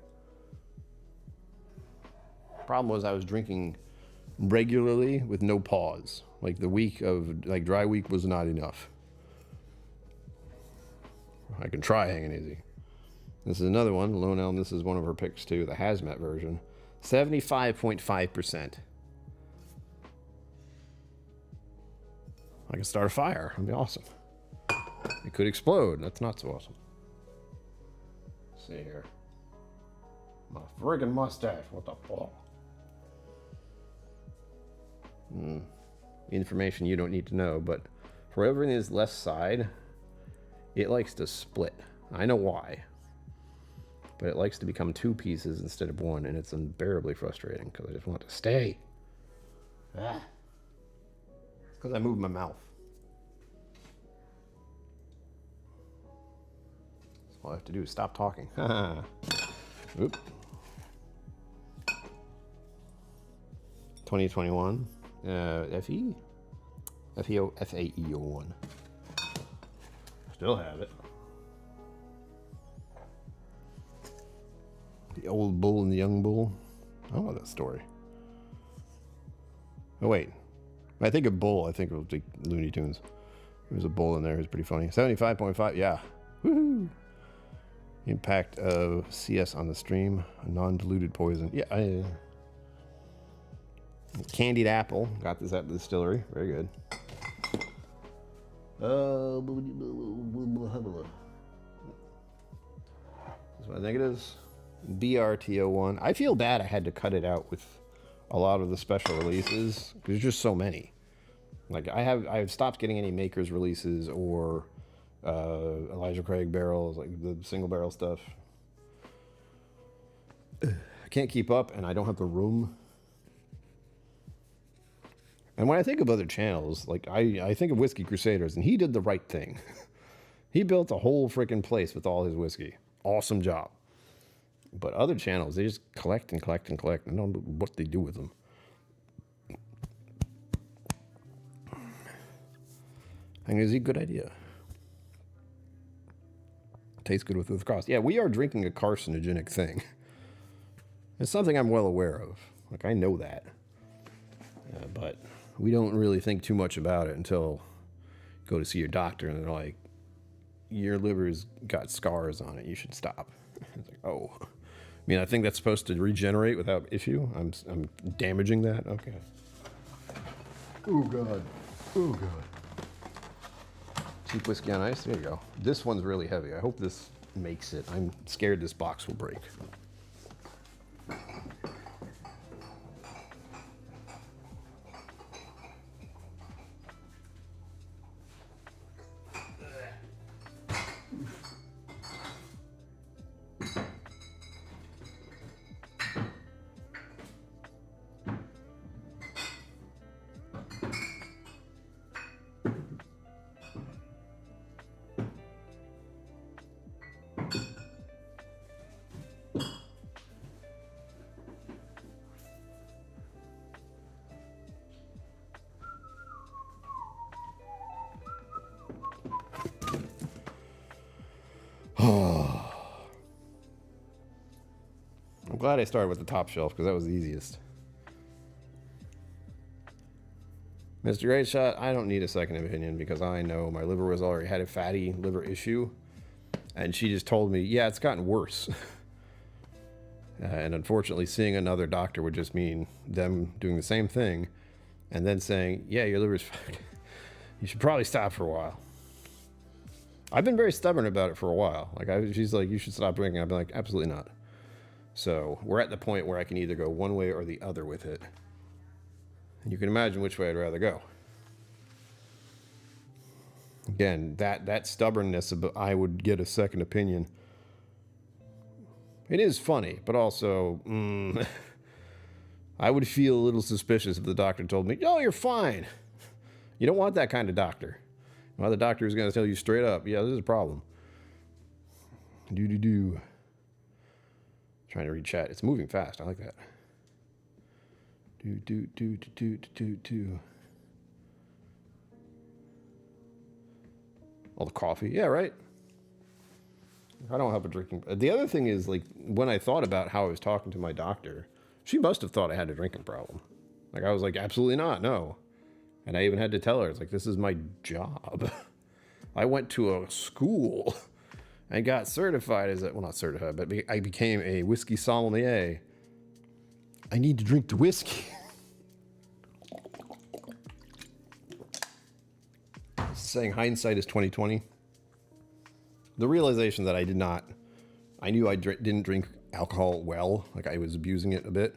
Problem was I was drinking regularly with no pause. Like the week of, like dry week was not enough. I can try hanging easy. This is another one. Lone Elm, this is one of her picks too, the hazmat version. 75.5%. I can start a fire. That'd be awesome. It could explode. That's not so awesome. Let's see here. My friggin' mustache. What the fuck? Information you don't need to know, but for whatever in his left side, it likes to split. I know why. But it likes to become two pieces instead of one, and it's unbearably frustrating because I just want to stay. Ah. It's because I moved my mouth. So all I have to do is stop talking. Oop. 2021. FE? FEO, FAEO1. Still have it. The old bull and the young bull. I don't know that story. Oh, wait. When I think of bull, I think of the Looney Tunes. There's a bull in there who's pretty funny. 75.5, yeah. Woohoo! Impact of CS on the stream. A non-diluted poison. Yeah, candied apple. Got this at the distillery. Very good. This is what I think it is. BRTO1. I feel bad I had to cut it out with a lot of the special releases. There's just so many. Like I've stopped getting any makers releases or Elijah Craig barrels, like the single barrel stuff. I can't keep up, and I don't have the room. And when I think of other channels, like I think of Whiskey Crusaders, and he did the right thing. He built a whole freaking place with all his whiskey. Awesome job. But other channels, they just collect and collect and collect, and don't know what they do with them. I think it's a good idea. Tastes good with cost. Yeah, we are drinking a carcinogenic thing. It's something I'm well aware of. Like, I know that. But we don't really think too much about it until you go to see your doctor, and they're like, your liver's got scars on it. You should stop. It's like, oh. I mean, I think that's supposed to regenerate without issue. I'm damaging that? Okay. Oh, God. Oh, God. Cheap whiskey on ice? There you go. This one's really heavy. I hope this makes it. I'm scared this box will break. I'm glad I started with the top shelf because that was the easiest. Mr. Great Shot, I don't need a second opinion because I know my liver was already had a fatty liver issue, and she just told me, yeah, it's gotten worse. And unfortunately, seeing another doctor would just mean them doing the same thing and then saying, yeah, your liver's fucked. You should probably stop for a while. I've been very stubborn about it for a while. Like, she's like, you should stop drinking. I've been like, absolutely not. So we're at the point where I can either go one way or the other with it. And you can imagine which way I'd rather go. Again, that stubbornness, I would get a second opinion. It is funny, but also, I would feel a little suspicious if the doctor told me, oh, you're fine. You don't want that kind of doctor. Well, the doctor is going to tell you straight up, yeah, this is a problem. Trying to read chat. It's moving fast. I like that. All the coffee. Yeah, right. I don't have a drinking. The other thing is, like, when I thought about how I was talking to my doctor, she must have thought I had a drinking problem. Like, I was like, absolutely not, no. And I even had to tell her, it's like, this is my job. I went to a school and got certified as a, well, not certified, but I became a whiskey sommelier. I need to drink the whiskey. Saying hindsight is 2020. The realization that I knew I didn't drink alcohol well, like I was abusing it a bit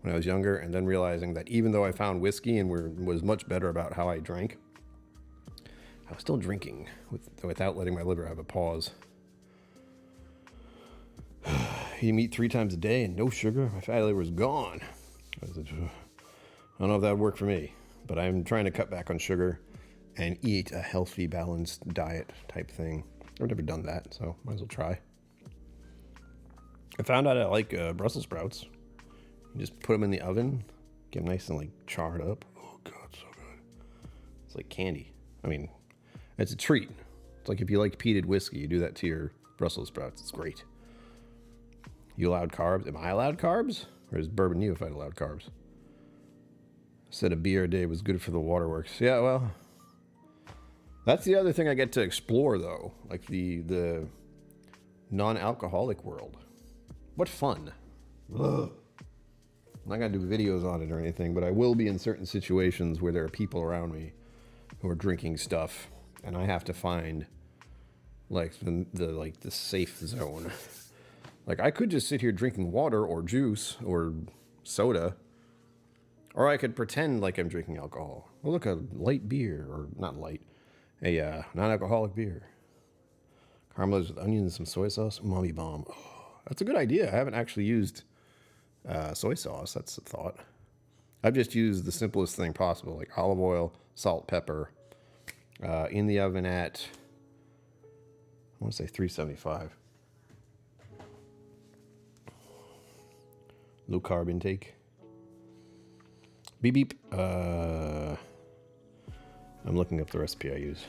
when I was younger, and then realizing that even though I found whiskey and was much better about how I drank, I was still drinking without letting my liver have a pause. You eat 3 times a day and no sugar, my fatty liver is gone. I don't know if that would work for me, but I'm trying to cut back on sugar and eat a healthy, balanced diet type thing. I've never done that, so might as well try. I found out I like Brussels sprouts. You just put them in the oven, get them nice and like charred up. Oh God, so good. It's like candy. I mean, it's a treat. It's like if you like peated whiskey, you do that to your Brussels sprouts. It's great. You allowed carbs? Am I allowed carbs? Or is Bourbon Neophyte allowed carbs? Said a beer a day was good for the waterworks. Yeah, well, that's the other thing I get to explore, though. Like the non-alcoholic world. What fun. Ugh. I'm not going to do videos on it or anything, but I will be in certain situations where there are people around me who are drinking stuff, and I have to find like the safe zone. Like, I could just sit here drinking water or juice or soda, or I could pretend like I'm drinking alcohol. Well, look, a light beer, or not light, a non-alcoholic beer. Caramelized with onions and some soy sauce. Umami bomb. Oh, that's a good idea. I haven't actually used soy sauce. That's the thought. I've just used the simplest thing possible, like olive oil, salt, pepper, in the oven at, I want to say 375. Low carb intake. Beep beep. I'm looking up the recipe I use.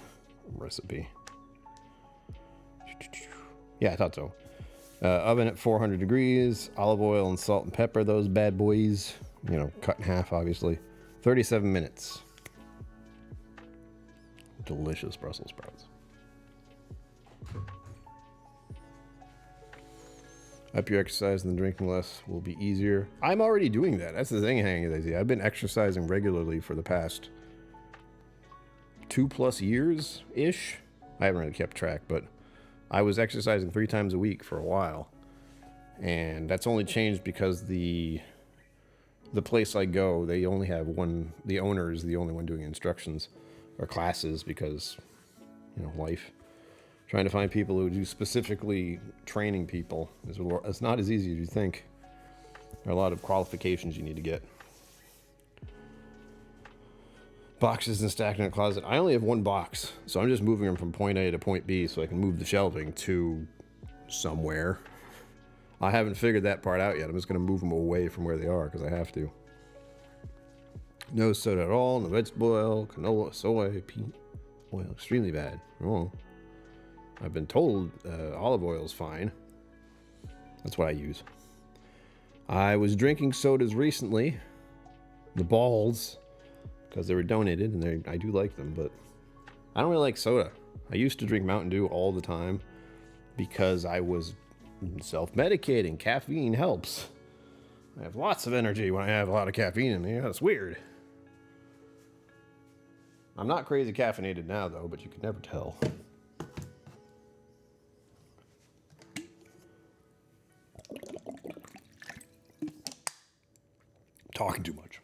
Yeah, I thought so. Oven at 400 degrees. Olive oil and salt and pepper. Those bad boys. You know, cut in half, obviously. 37 minutes. Delicious Brussels sprouts. Up your exercise and then drinking less will be easier. I'm already doing that. That's the thing, hanging lazy. I've been exercising regularly for the past 2+ years-ish. I haven't really kept track, but I was exercising 3 times a week for a while. And that's only changed because the place I go, they only have one, the owner is the only one doing instructions or classes because, you know, life. Trying to find people who do specifically training people it's not as easy as you think. There are a lot of qualifications you need to get. Boxes and stacked in a closet. I only have 1 box, so I'm just moving them from point A to point B so I can move the shelving to somewhere. I haven't figured that part out yet. I'm just going to move them away from where they are because I have to. No soda at all, no vegetable oil, canola, soy, peat oil. Extremely bad. Oh. I've been told olive oil is fine. That's what I use. I was drinking sodas recently. The balls. Because they were donated, and I do like them, but I don't really like soda. I used to drink Mountain Dew all the time because I was self-medicating. Caffeine helps. I have lots of energy when I have a lot of caffeine in me. That's weird. I'm not crazy caffeinated now, though, but you can never tell. Talking too much.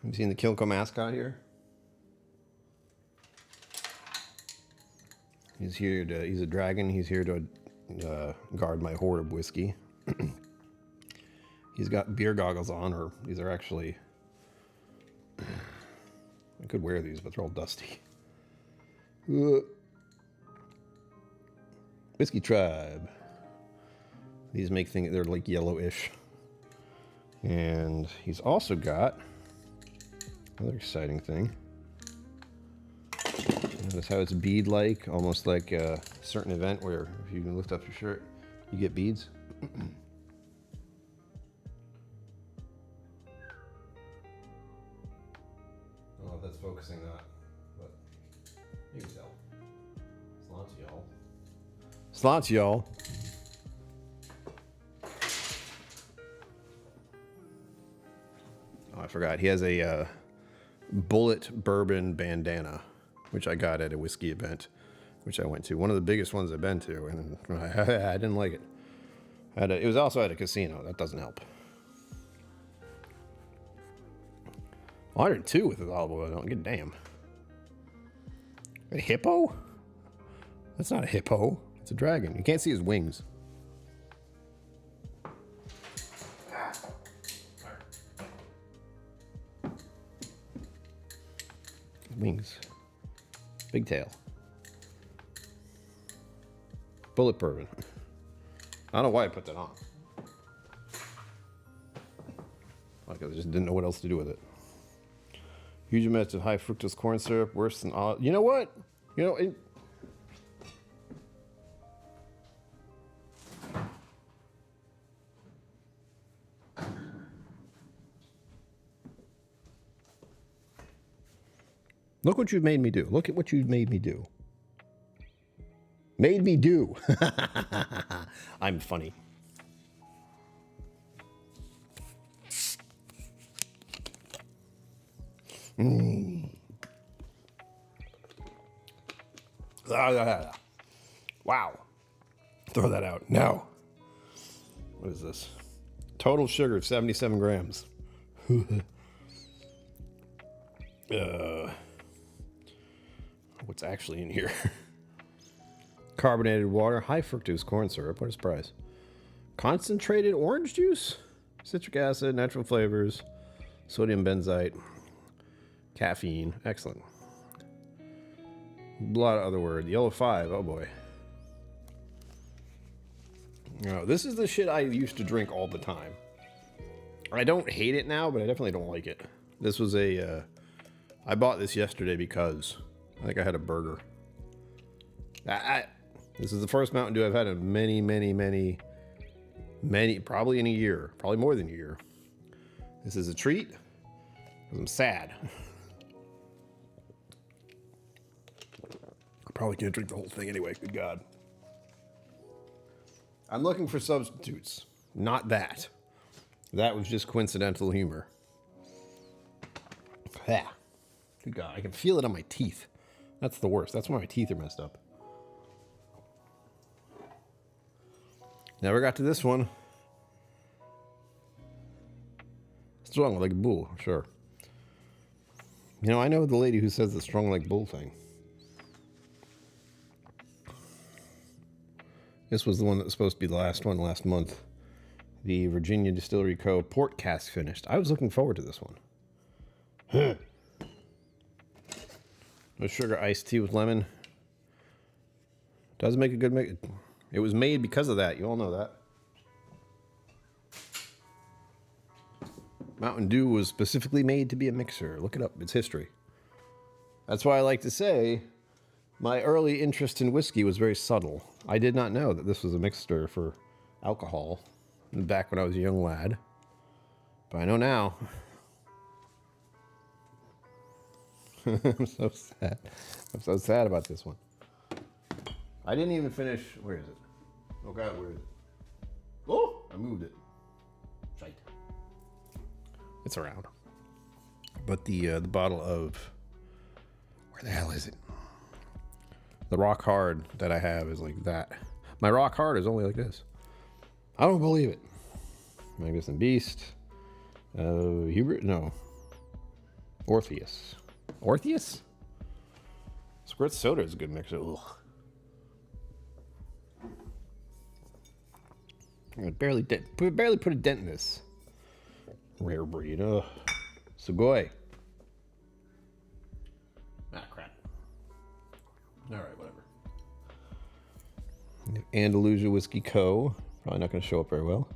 You seen the KillCo mascot here? He's here to, he's a dragon. He's here to guard my hoard of whiskey. He's got beer goggles on, or these are actually, I could wear these, but they're all dusty. Whiskey Tribe. These make things, they're like yellowish. And he's also got another exciting thing. Notice how it's bead-like, almost like a certain event where if you can lift up your shirt, you get beads. if that's focusing that, but you can tell. Slants, y'all. Slants, y'all. Oh, I forgot. He has a bullet bourbon bandana, which I got at a whiskey event, which I went to. One of the biggest ones I've been to, and I didn't like it. It was also at a casino. That doesn't help. 102 with his olive oil. Don't get damn. A hippo? That's not a hippo. It's a dragon. You can't see his wings. Wings. Big tail. Bullet bourbon. I don't know why I put that on. Like I just didn't know what else to do with it. Huge amounts of high fructose corn syrup, worse than all. You know what? You know. Look what you've made me do. Look at what you've made me do. Made me do. I'm funny. Wow. Throw that out. No. What is this? Total sugar of 77 grams. What's actually in here? Carbonated water, high fructose corn syrup. What a surprise. Concentrated orange juice, citric acid, natural flavors, sodium benzoate, caffeine. Excellent. A lot of other words. Yellow 5. Oh boy. No, this is the shit I used to drink all the time. I don't hate it now, but I definitely don't like it. This was a. I bought this yesterday because I think I had a burger. This is the first Mountain Dew I've had in many, probably in a year, probably more than a year. This is a treat because I'm sad. I probably can't drink the whole thing anyway, good God. I'm looking for substitutes, not that. That was just coincidental humor. Yeah. Good God, I can feel it on my teeth. That's the worst. That's why my teeth are messed up. Never got to this one. Strong like a bull, sure. You know, I know the lady who says the strong like bull thing. This was the one that was supposed to be the last one last month. The Virginia Distillery Co. Port Cask finished. I was looking forward to this one. No sugar iced tea with lemon. Does make a good mix. It was made because of that. You all know that. Mountain Dew was specifically made to be a mixer. Look it up. It's history. That's why I like to say my early interest in whiskey was very subtle. I did not know that this was a mixer for alcohol back when I was a young lad. But I know now. I'm so sad. I'm so sad about this one. I didn't even finish. Where is it? Oh God, where is it? Oh, I moved it. Shite. It's around. But the bottle of, where the hell is it? The Rock Hard that I have is like that. My Rock Hard is only like this. I don't believe it. Magnificent Beast. Hubert? No. Orpheus. Orpheus? Squirt soda is a good mixer. Ugh. I barely put a dent in this. Rare breed. Ugh. Sugoi. Ah, crap. Alright, whatever. Andalusia Whiskey Co. Probably not going to show up very well.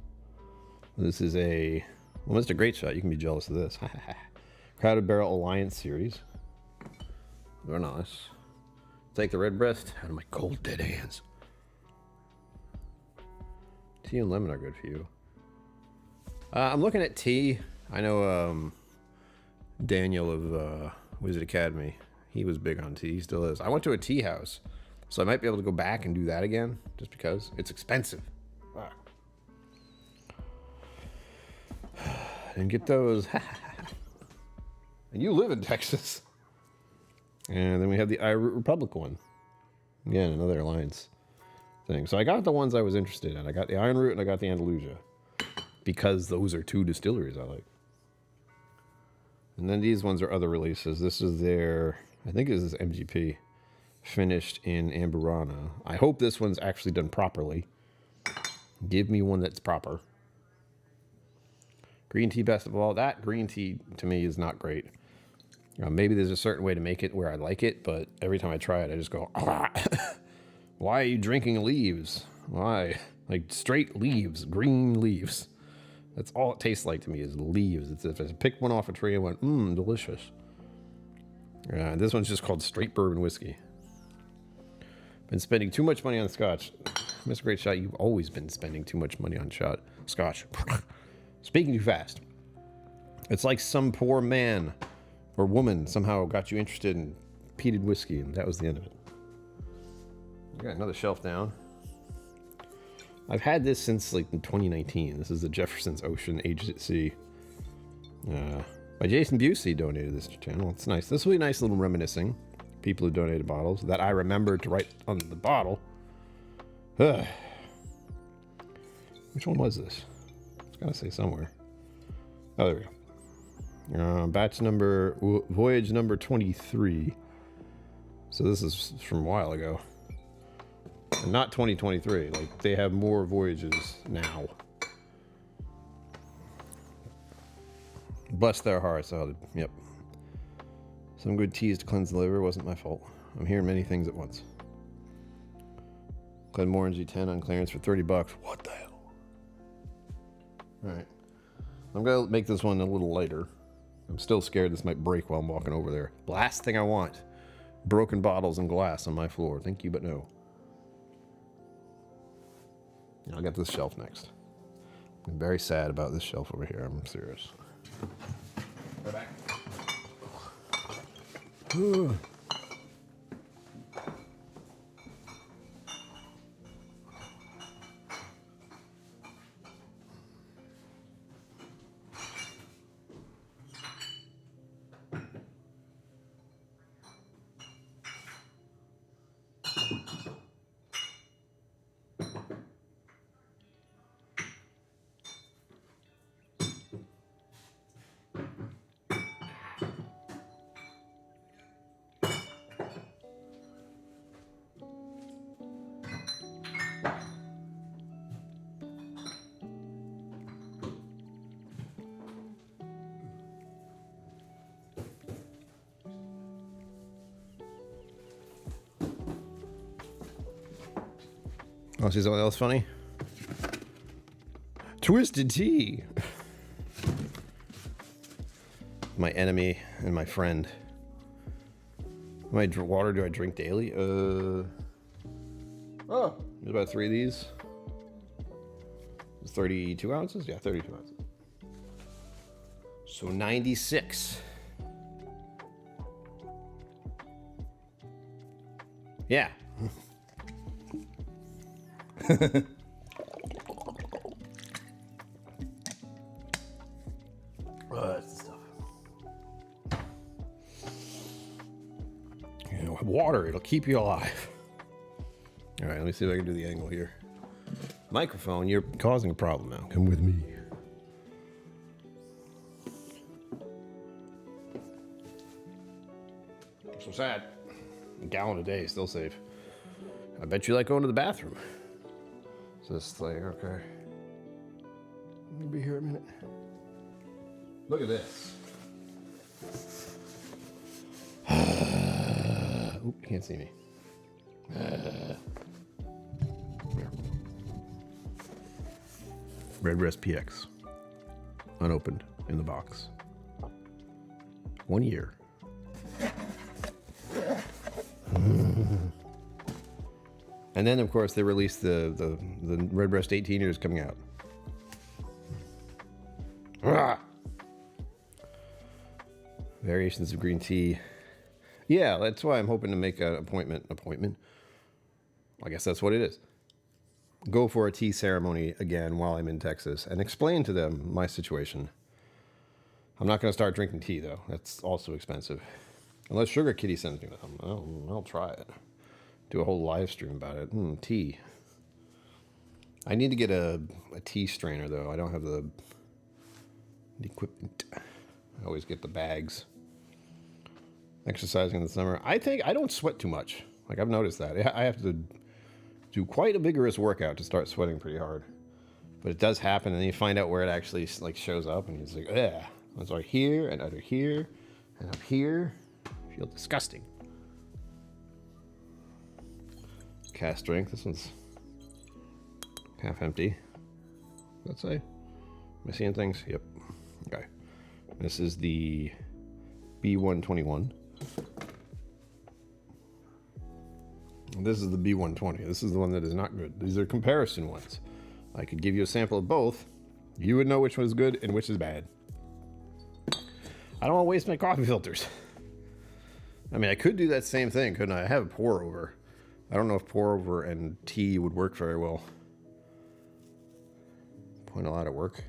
This is a... Well, Mr. Great Shot. You can be jealous of this. Crowded Barrel Alliance Series. Very nice. Take the red breast out of my cold, dead hands. Tea and lemon are good for you. I'm looking at tea. I know Daniel of Wizard Academy. He was big on tea. He still is. I went to a tea house, so I might be able to go back and do that again, just because it's expensive. Ah. And get those. And you live in Texas. And then we have the Iroot Republic one. Again, another alliance thing. So I got the ones I was interested in. I got the Iron Root and I got the Andalusia, because those are two distilleries I like. And then these ones are other releases. This is their, I think this is MGP, finished in Amburana. I hope this one's actually done properly. Give me one that's proper. Green tea best of all. That green tea to me is not great. Maybe there's a certain way to make it where I like it, but every time I try it, I just go, ah. Why are you drinking leaves? Why? Like straight leaves, green leaves. That's all it tastes like to me is leaves. It's if I picked one off a tree and went, delicious. This one's just called straight bourbon whiskey. Been spending too much money on Scotch. Mr. Great Shot, you've always been spending too much money on Scotch. Speaking too fast. It's like some poor man or woman somehow got you interested in peated whiskey, and that was the end of it. I got another shelf down. I've had this since like 2019. This is the Jefferson's Ocean Aged at Sea. By Jason Busey donated this to channel. It's nice. This will be nice little reminiscing. People who donated bottles that I remembered to write on the bottle. Which one was this? It's got to say somewhere. Oh, there we go. Batch number, voyage number 23. So this is from a while ago. And not 2023. Like, they have more voyages now. Bless their hearts. Oh, yep. Some good teas to cleanse the liver. Wasn't my fault. I'm hearing many things at once. Glenmoran G10 on clearance for $30. What the hell? Alright. I'm going to make this one a little lighter. I'm still scared this might break while I'm walking over there. Last thing I want. Broken bottles and glass on my floor. Thank you, but no. I'll get this shelf next. I'm very sad about this shelf over here. I'm serious. Go back. Oh, see something else funny? Twisted tea. My enemy and my friend. How much water do I drink daily? Oh, there's about 3 of these. It's 32 ounces? Yeah, 32 ounces. So 96. Yeah. That's the stuff. You know, water, it'll keep you alive. All right, let me see if I can do the angle here. Microphone, you're causing a problem now. Come with me. I'm so sad. A gallon a day, still safe. I bet you like going to the bathroom. Just like, okay. Let me be here a minute. Look at this. Oop, you can't see me. Here. Redbreast PX. Unopened in the box. 1 year. And then, of course, they released the Redbreast 18 years coming out. Variations of green tea. Yeah, that's why I'm hoping to make an appointment. I guess that's what it is. Go for a tea ceremony again while I'm in Texas and explain to them my situation. I'm not going to start drinking tea, though. That's also expensive. Unless Sugar Kitty sends me some. I'll try it. Do a whole live stream about it. Tea. I need to get a tea strainer, though. I don't have the equipment. I always get the bags. Exercising in the summer. I think I don't sweat too much. Like, I've noticed that. I have to do quite a vigorous workout to start sweating pretty hard. But it does happen, and then you find out where it actually, like, shows up, and you're like, ugh. It's like here, and under here, and up here. I feel disgusting. Cast strength. This one's half empty. Let's say. Am I seeing things? Yep. Okay. This is the B121. This is the B120. This is the one that is not good. These are comparison ones. I could give you a sample of both. You would know which one is good and which is bad. I don't want to waste my coffee filters. I mean, I could do that same thing, couldn't I? I have a pour over. I don't know if pour over and tea would work very well. Point a lot of work.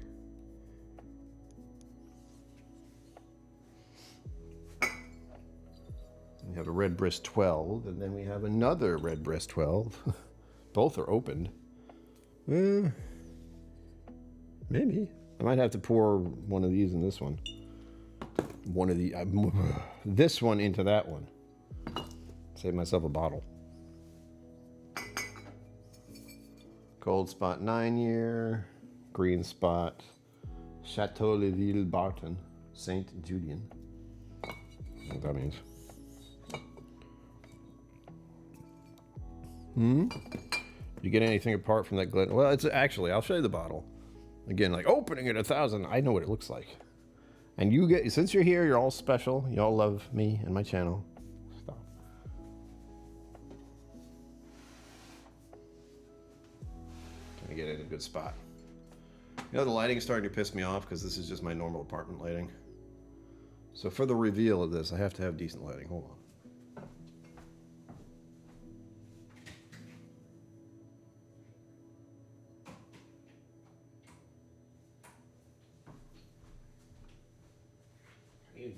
We have a Redbreast 12, and then we have another Redbreast 12. Both are opened. Maybe. I might have to pour one of these in this one. This one into that one. Save myself a bottle. Gold Spot 9-year. Green Spot. Chateau Le Ville Barton. Saint Julian. I don't know what that means. You get anything apart from that Glen? Well, it's actually, I'll show you the bottle. Again, like opening it 1,000, I know what it looks like. And you get, since you're here, you're all special. You all love me and my channel. Stop. Trying to get it in a good spot. You know, the lighting is starting to piss me off because this is just my normal apartment lighting. So for the reveal of this, I have to have decent lighting. Hold on.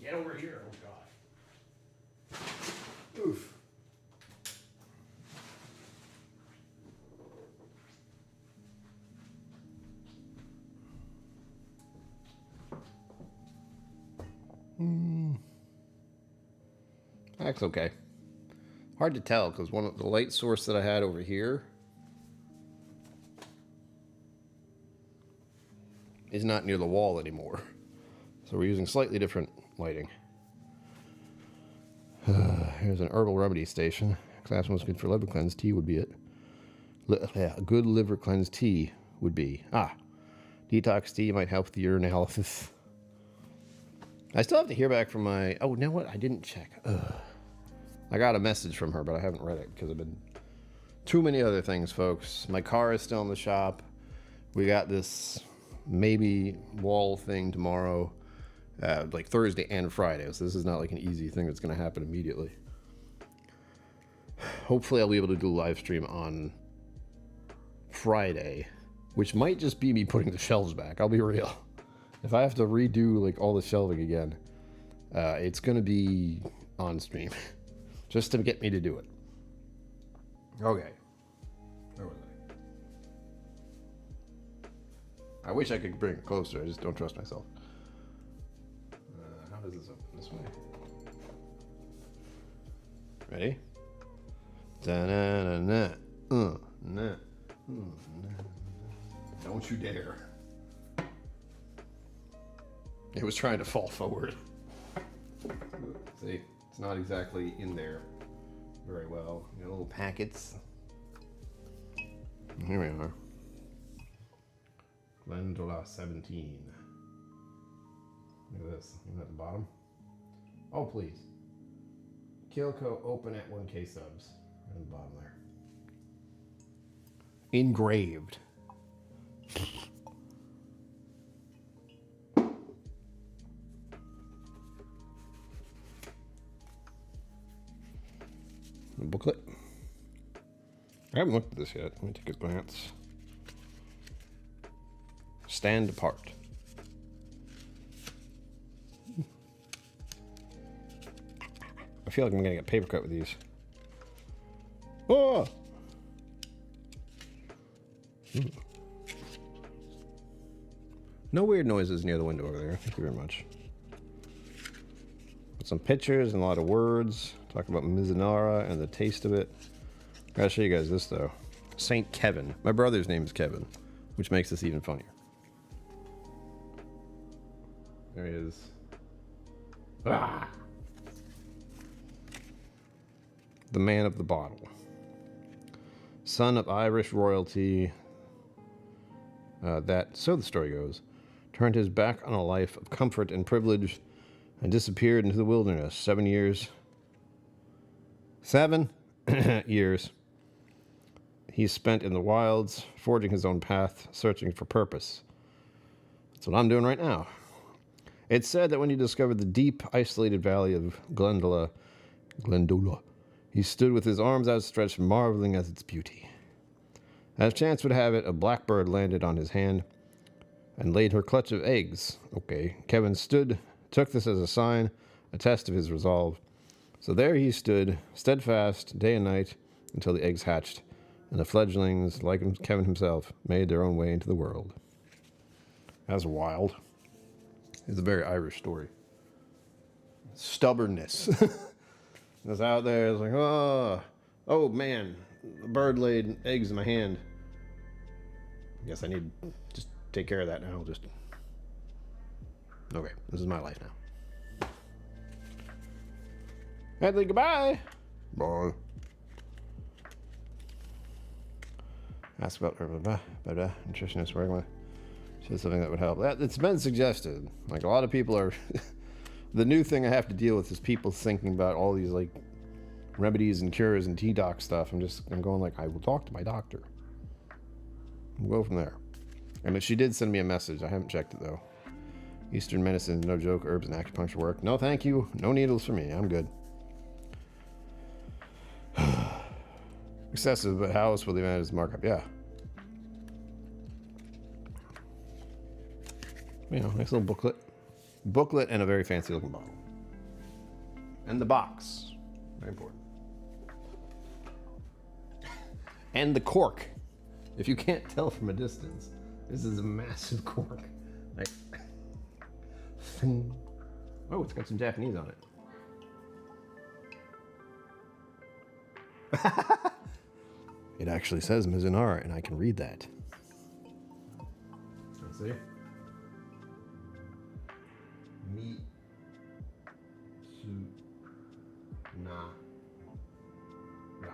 Get over here, oh God. Oof. That's okay. Hard to tell because one of the light source that I had over here is not near the wall anymore. So we're using slightly different lighting. Here's an herbal remedy station. Class 1's good for liver cleanse. Tea would be it. A good liver cleanse tea would be. Detox tea might help with the urinalysis. I still have to hear back from my... Oh, you know what? I didn't check. I got a message from her, but I haven't read it because I've been... Too many other things, folks. My car is still in the shop. We got this maybe wall thing tomorrow. Like Thursday and Friday, so this is not like an easy thing that's going to happen immediately. Hopefully I'll be able to do a live stream on Friday, which might just be me putting the shelves back. I'll be real. If I have to redo like all the shelving again, it's going to be on stream just to get me to do it. Okay. Where was I? I wish I could bring it closer. I just don't trust myself. How does this open? This way. Ready? Da-na-na-na. Na. Don't you dare. It was trying to fall forward. See, it's not exactly in there very well. You know, little packets. Here we are. Glendula 17. Look at this. Even at the bottom. Oh, please. KillCo open at 1K subs. Right at the bottom there. Engraved. booklet. I haven't looked at this yet. Let me take a glance. Stand apart. I feel like I'm gonna get paper cut with these. Oh! No weird noises near the window over there. Thank you very much. With some pictures and a lot of words. Talking about Mizunara and the taste of it. I gotta show you guys this though. Saint Kevin. My brother's name is Kevin, which makes this even funnier. There he is. Ah! The man of the bottle. Son of Irish royalty that, so the story goes, turned his back on a life of comfort and privilege and disappeared into the wilderness. 7 years. 7 years he spent in the wilds, forging his own path, searching for purpose. That's what I'm doing right now. It's said that when he discovered the deep, isolated valley of Glendola, he stood with his arms outstretched, marveling at its beauty. As chance would have it, a blackbird landed on his hand and laid her clutch of eggs. Okay, Kevin took this as a sign, a test of his resolve. So there he stood, steadfast, day and night, until the eggs hatched, and the fledglings, like Kevin himself, made their own way into the world. That's wild. It's a very Irish story. Stubbornness. It's out there, it's like, oh man, the bird laid eggs in my hand. I guess I need to just take care of that now. Okay, this is my life now. Hadley, goodbye. Bye. Ask about nutritionist working with. Says something that would help. It's been suggested. Like, a lot of people are. The new thing I have to deal with is people thinking about all these like remedies and cures and T-doc stuff. I'm going like, I will talk to my doctor. We'll go from there. And she did send me a message. I haven't checked it though. Eastern medicine, no joke. Herbs and acupuncture work. No, thank you. No needles for me. I'm good. Excessive, but how else will the manage markup? Yeah. You know, nice little booklet. Booklet and a very fancy looking bottle. And the box. Very important. And the cork. If you can't tell from a distance, this is a massive cork. Like, oh, it's got some Japanese on it. It actually says Mizunara, and I can read that. Let's see. Mi su na ra.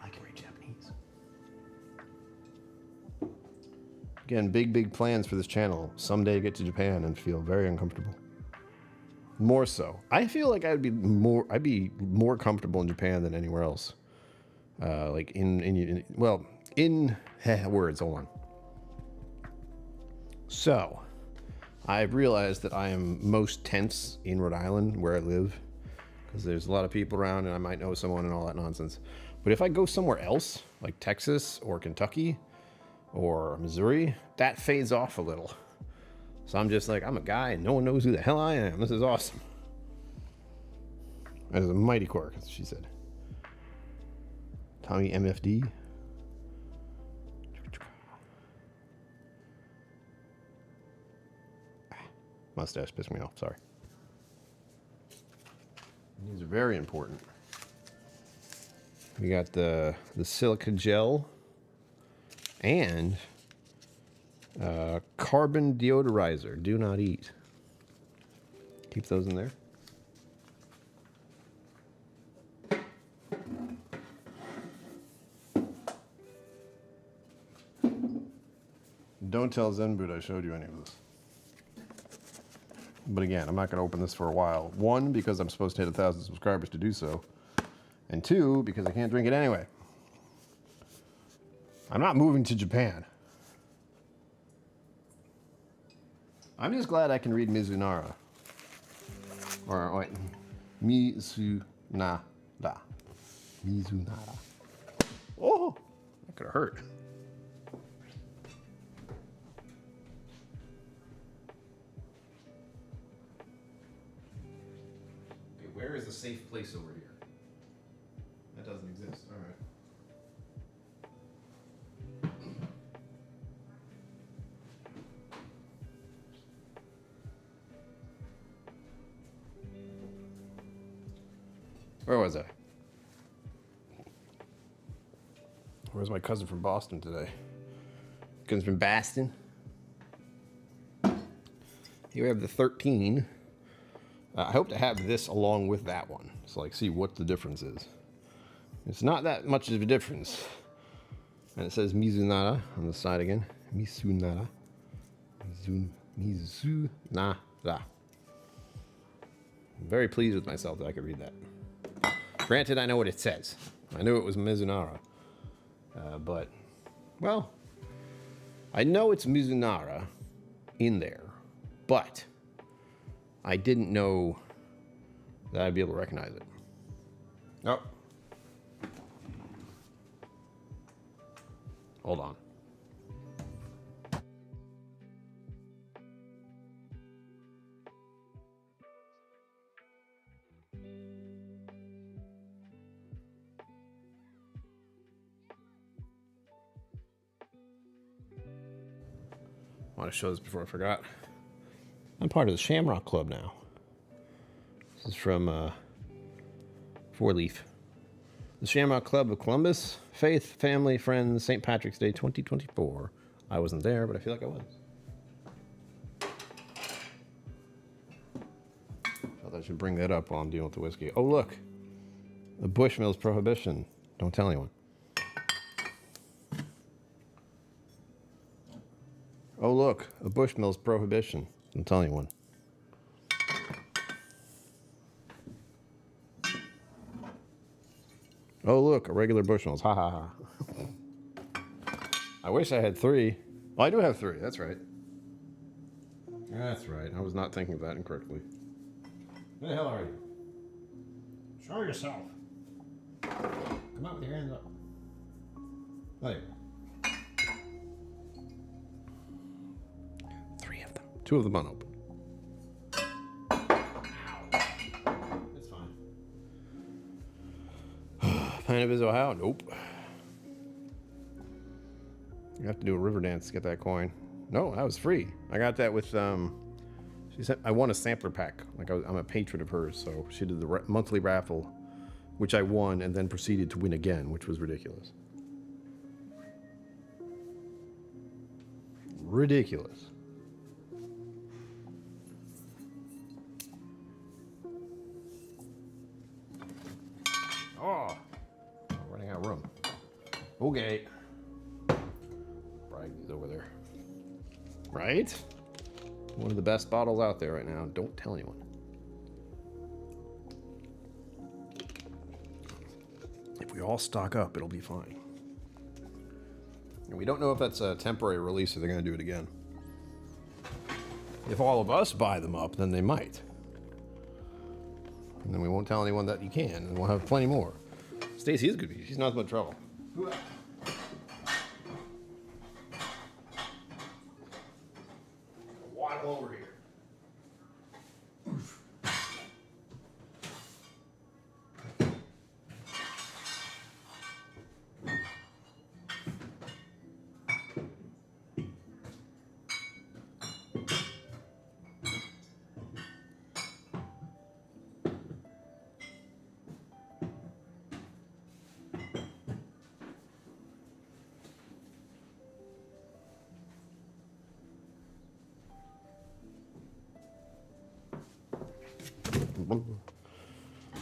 I can read Japanese. Again, big plans for this channel. Someday get to Japan and feel very uncomfortable. More so. I feel like I'd be more comfortable in Japan than anywhere else. Like in words, hold on. So, I've realized that I am most tense in Rhode Island, where I live, because there's a lot of people around and I might know someone and all that nonsense. But if I go somewhere else, like Texas or Kentucky or Missouri, that fades off a little. So I'm just like, I'm a guy and no one knows who the hell I am. This is awesome. That is a mighty cork, as she said. Tommy MFD. Mustache pissed me off, sorry. These are very important. We got the silica gel and carbon deodorizer. Do not eat. Keep those in there. Don't tell Zen Boot I showed you any of this. But again, I'm not going to open this for a while. 1, because I'm supposed to hit 1,000 subscribers to do so. And 2, because I can't drink it anyway. I'm not moving to Japan. I'm just glad I can read Mizunara. Or wait, Mizunara. Mizunara. Oh, that could have hurt. Okay, where is the safe place over here? That doesn't exist. All right. Where was I? Where's my cousin from Boston today? Cousin from Boston. Here we have the 13. I hope to have this along with that one. So like see what the difference is. It's not that much of a difference. And it says Mizunara on the side again. Mizunara. Mizunara. I'm very pleased with myself that I could read that. Granted, I know what it says. I knew it was Mizunara. But, well, I know it's Mizunara in there, but I didn't know that I'd be able to recognize it. Oh. Hold on. I want to show this before I forgot. I'm part of the Shamrock Club now. This is from Four Leaf. The Shamrock Club of Columbus, Faith, Family, Friends, St. Patrick's Day 2024. I wasn't there, but I feel like I was. Felt I should bring that up while I'm dealing with the whiskey. Oh, look. The Bushmills Prohibition. Don't tell anyone. Oh, look, a Bushmills Prohibition. Don't tell anyone. Oh, look, a regular Bushmills. Ha ha ha. I wish I had 3. Well, I do have 3. That's right. That's right. I was not thinking of that incorrectly. Where the hell are you? Show yourself. Come out with your hands up. There. 3 of them. 2 of them unopened. It's fine. Pint of Ohio? Nope. You have to do a river dance to get that coin. No, that was free. I got that with she said I won a sampler pack. Like I'm a patron of hers, so she did the monthly raffle, which I won, and then proceeded to win again, which was ridiculous. Ridiculous. Oh, running out of room. Okay. Bragg's over there. Right? One of the best bottles out there right now. Don't tell anyone. If we all stock up, it'll be fine. And we don't know if that's a temporary release or they're going to do it again. If all of us buy them up, then they might. And then we won't tell anyone that you can, and we'll have plenty more. Stacy is good. She's not as much trouble. Waddle over here.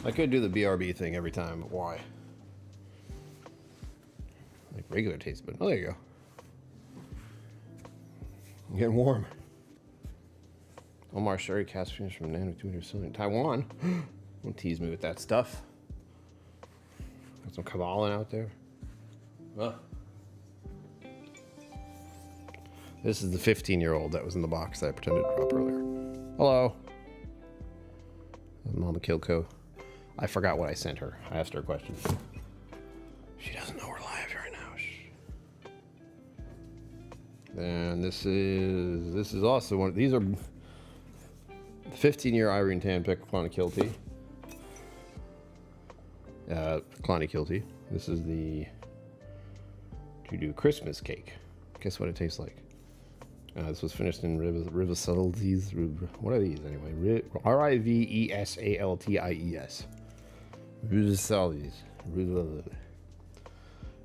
I could do the BRB thing every time, but why? Like regular taste, but oh, there you go. I'm getting warm. Omar Sherry cast finish from Nano 200 Silver. Taiwan. Don't tease me with that stuff. Got some Kavalin out there. Ugh. This is the 15-year-old that was in the box that I pretended to drop earlier. Hello. I'm on the KillCo. I forgot what I sent her. I asked her a question. She doesn't know we're live right now. Shh. And this is also one. These are 15-year Irene Tan Pick Clonakilty. Clonakilty. This is the to do Christmas cake. Guess what it tastes like? This was finished in Riva Subtleties. What are these anyway? Rivesalties. Rivesalties.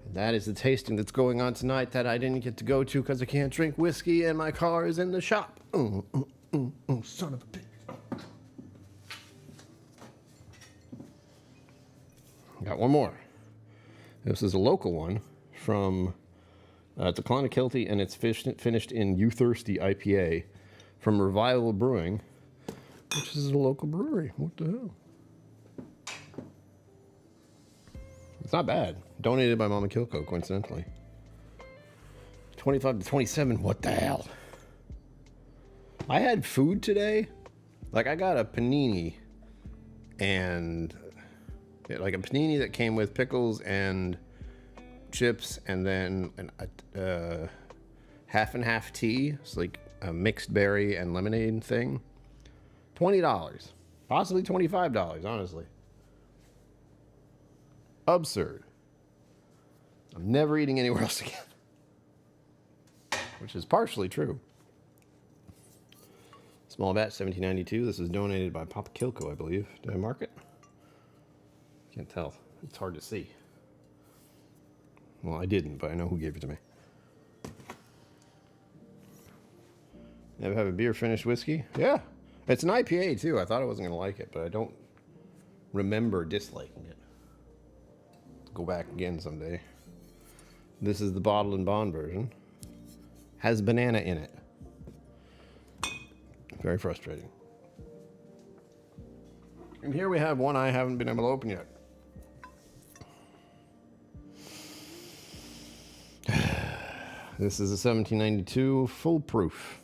And that is the tasting that's going on tonight that I didn't get to go to because I can't drink whiskey and my car is in the shop. Son of a bitch. Got one more. This is a local one from it's a Clonakilty, and it's finished in You Thirsty IPA from Revival Brewing, which is a local brewery. What the hell? It's not bad. Donated by Mama KillCo, coincidentally. 25 to 27. What the hell? I had food today. Like, I got a panini, and like a panini that came with pickles and chips, and then a half and half tea. It's like a mixed berry and lemonade thing. $20, possibly $25, honestly. Absurd. I'm never eating anywhere else again, which is partially true. Small batch, 1792. This is donated by Papa KillCo, I believe. Did I mark it? Can't tell. It's hard to see. Well, I didn't, but I know who gave it to me. Ever have a beer finished whiskey? Yeah. It's an IPA, too. I thought I wasn't going to like it, but I don't remember disliking it. Go back again someday. This is the bottle and bond version. Has banana in it. Very frustrating. And here we have one I haven't been able to open yet. This is a 1792 full proof.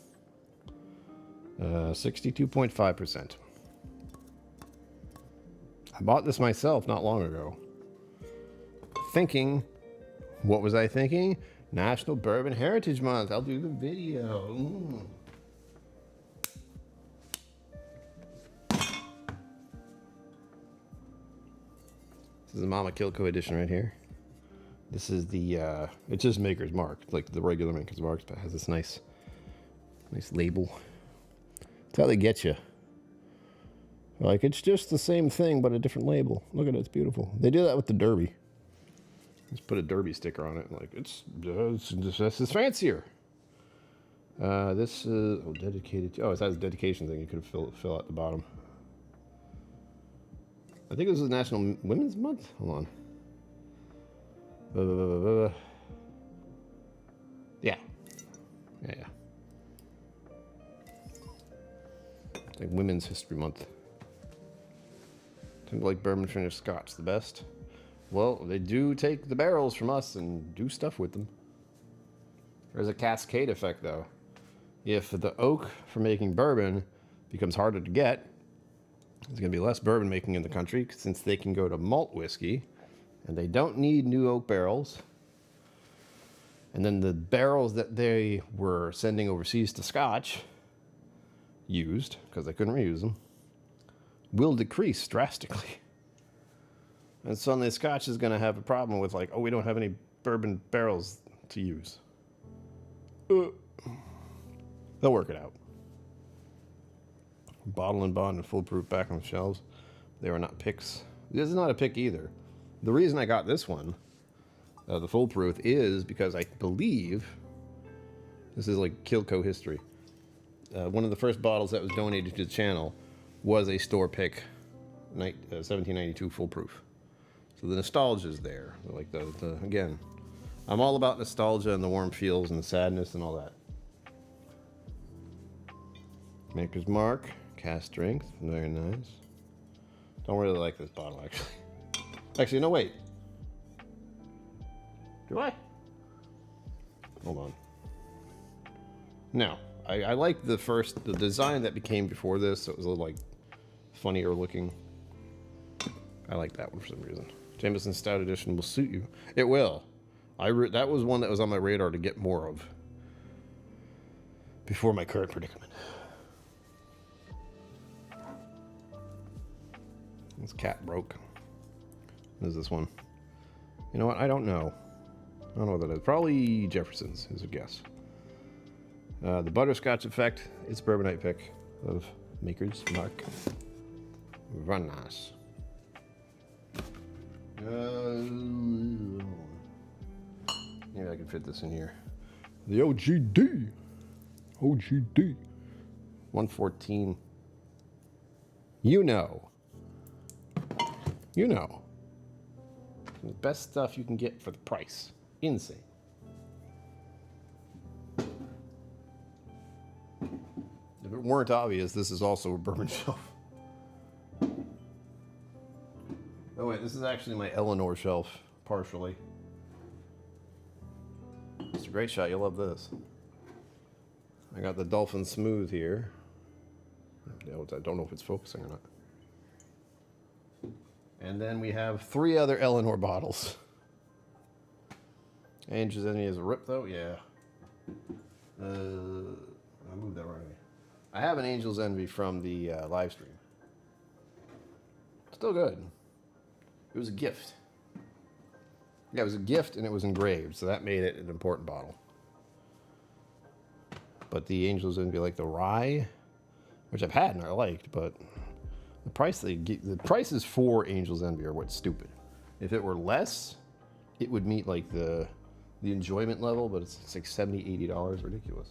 62.5%. I bought this myself not long ago. Thinking, what was I thinking? National Bourbon Heritage Month. I'll do the video. This is the Mama KillCo edition right here. This is the, it's just Maker's Mark, like the regular Maker's Mark, but it has this nice label. That's how they get you. Like, it's just the same thing, but a different label. Look at it, it's beautiful. They do that with the Derby. Just put a Derby sticker on it, like, it's fancier. This is, dedicated to, it has a dedication thing you could fill out the bottom. I think this is National Women's Month. Hold on. Yeah. Like Women's History Month. Think like bourbon finished Scotch the best. Well, they do take the barrels from us and do stuff with them. There's a cascade effect, though. If the oak for making bourbon becomes harder to get, there's going to be less bourbon making in the country since they can go to malt whiskey, and they don't need new oak barrels. And then the barrels that they were sending overseas to Scotch, used, because they couldn't reuse them, will decrease drastically. And suddenly Scotch is going to have a problem with, like, oh, we don't have any bourbon barrels to use. They'll work it out. Bottle and bond and full proof back on the shelves. They were not picks. This is not a pick either. The reason I got this one, the full proof, is because I believe this is like KillCo history. One of the first bottles that was donated to the channel was a store pick, 1792 full proof. So the nostalgia is there. Like the again, I'm all about nostalgia and the warm feels and the sadness and all that. Maker's Mark, cast strength, very nice. Don't really like this bottle, actually. Actually, no, wait. Do I? Hold on. No, I like the design that became before this. So it was a little like funnier looking. I like that one for some reason. Jameson Stout Edition will suit you. It will. That was one that was on my radar to get more of before my current predicament. This cat broke. What is this one? You know what? I don't know. I don't know what that is. Probably Jefferson's is a guess. The Butterscotch Effect. It's Bourbonite pick of Maker's Mark. Very nice. Maybe I can fit this in here. The OGD. OGD. 114. You know. You know. The best stuff you can get for the price. Insane. If it weren't obvious, this is also a bourbon shelf. Oh wait, this is actually my Eleanor shelf, partially. It's a great shot, you'll love this. I got the Dolphin Smooth here. I don't know if it's focusing or not. And then we have 3 other Eleanor bottles. Angel's Envy is a rip though? Yeah. I moved that right away. I have an Angel's Envy from the live stream. Still good. It was a gift. Yeah, it was a gift and it was engraved, so that made it an important bottle. But the Angel's Envy, like the rye, which I've had and I liked, but the prices for Angel's Envy are what's stupid. If it were less, it would meet like the enjoyment level, but it's like $70, $80, ridiculous.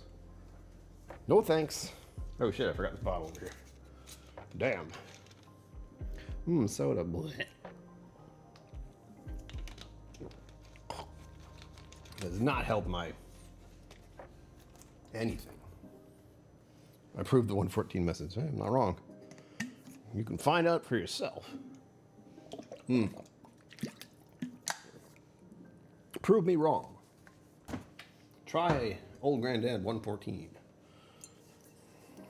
No thanks. Oh shit, I forgot this bottle over here. Damn. Soda. Blech. Does not help my anything. I proved the 114 message. Hey, I'm not wrong. You can find out for yourself. Prove me wrong. Try Old Granddad 114.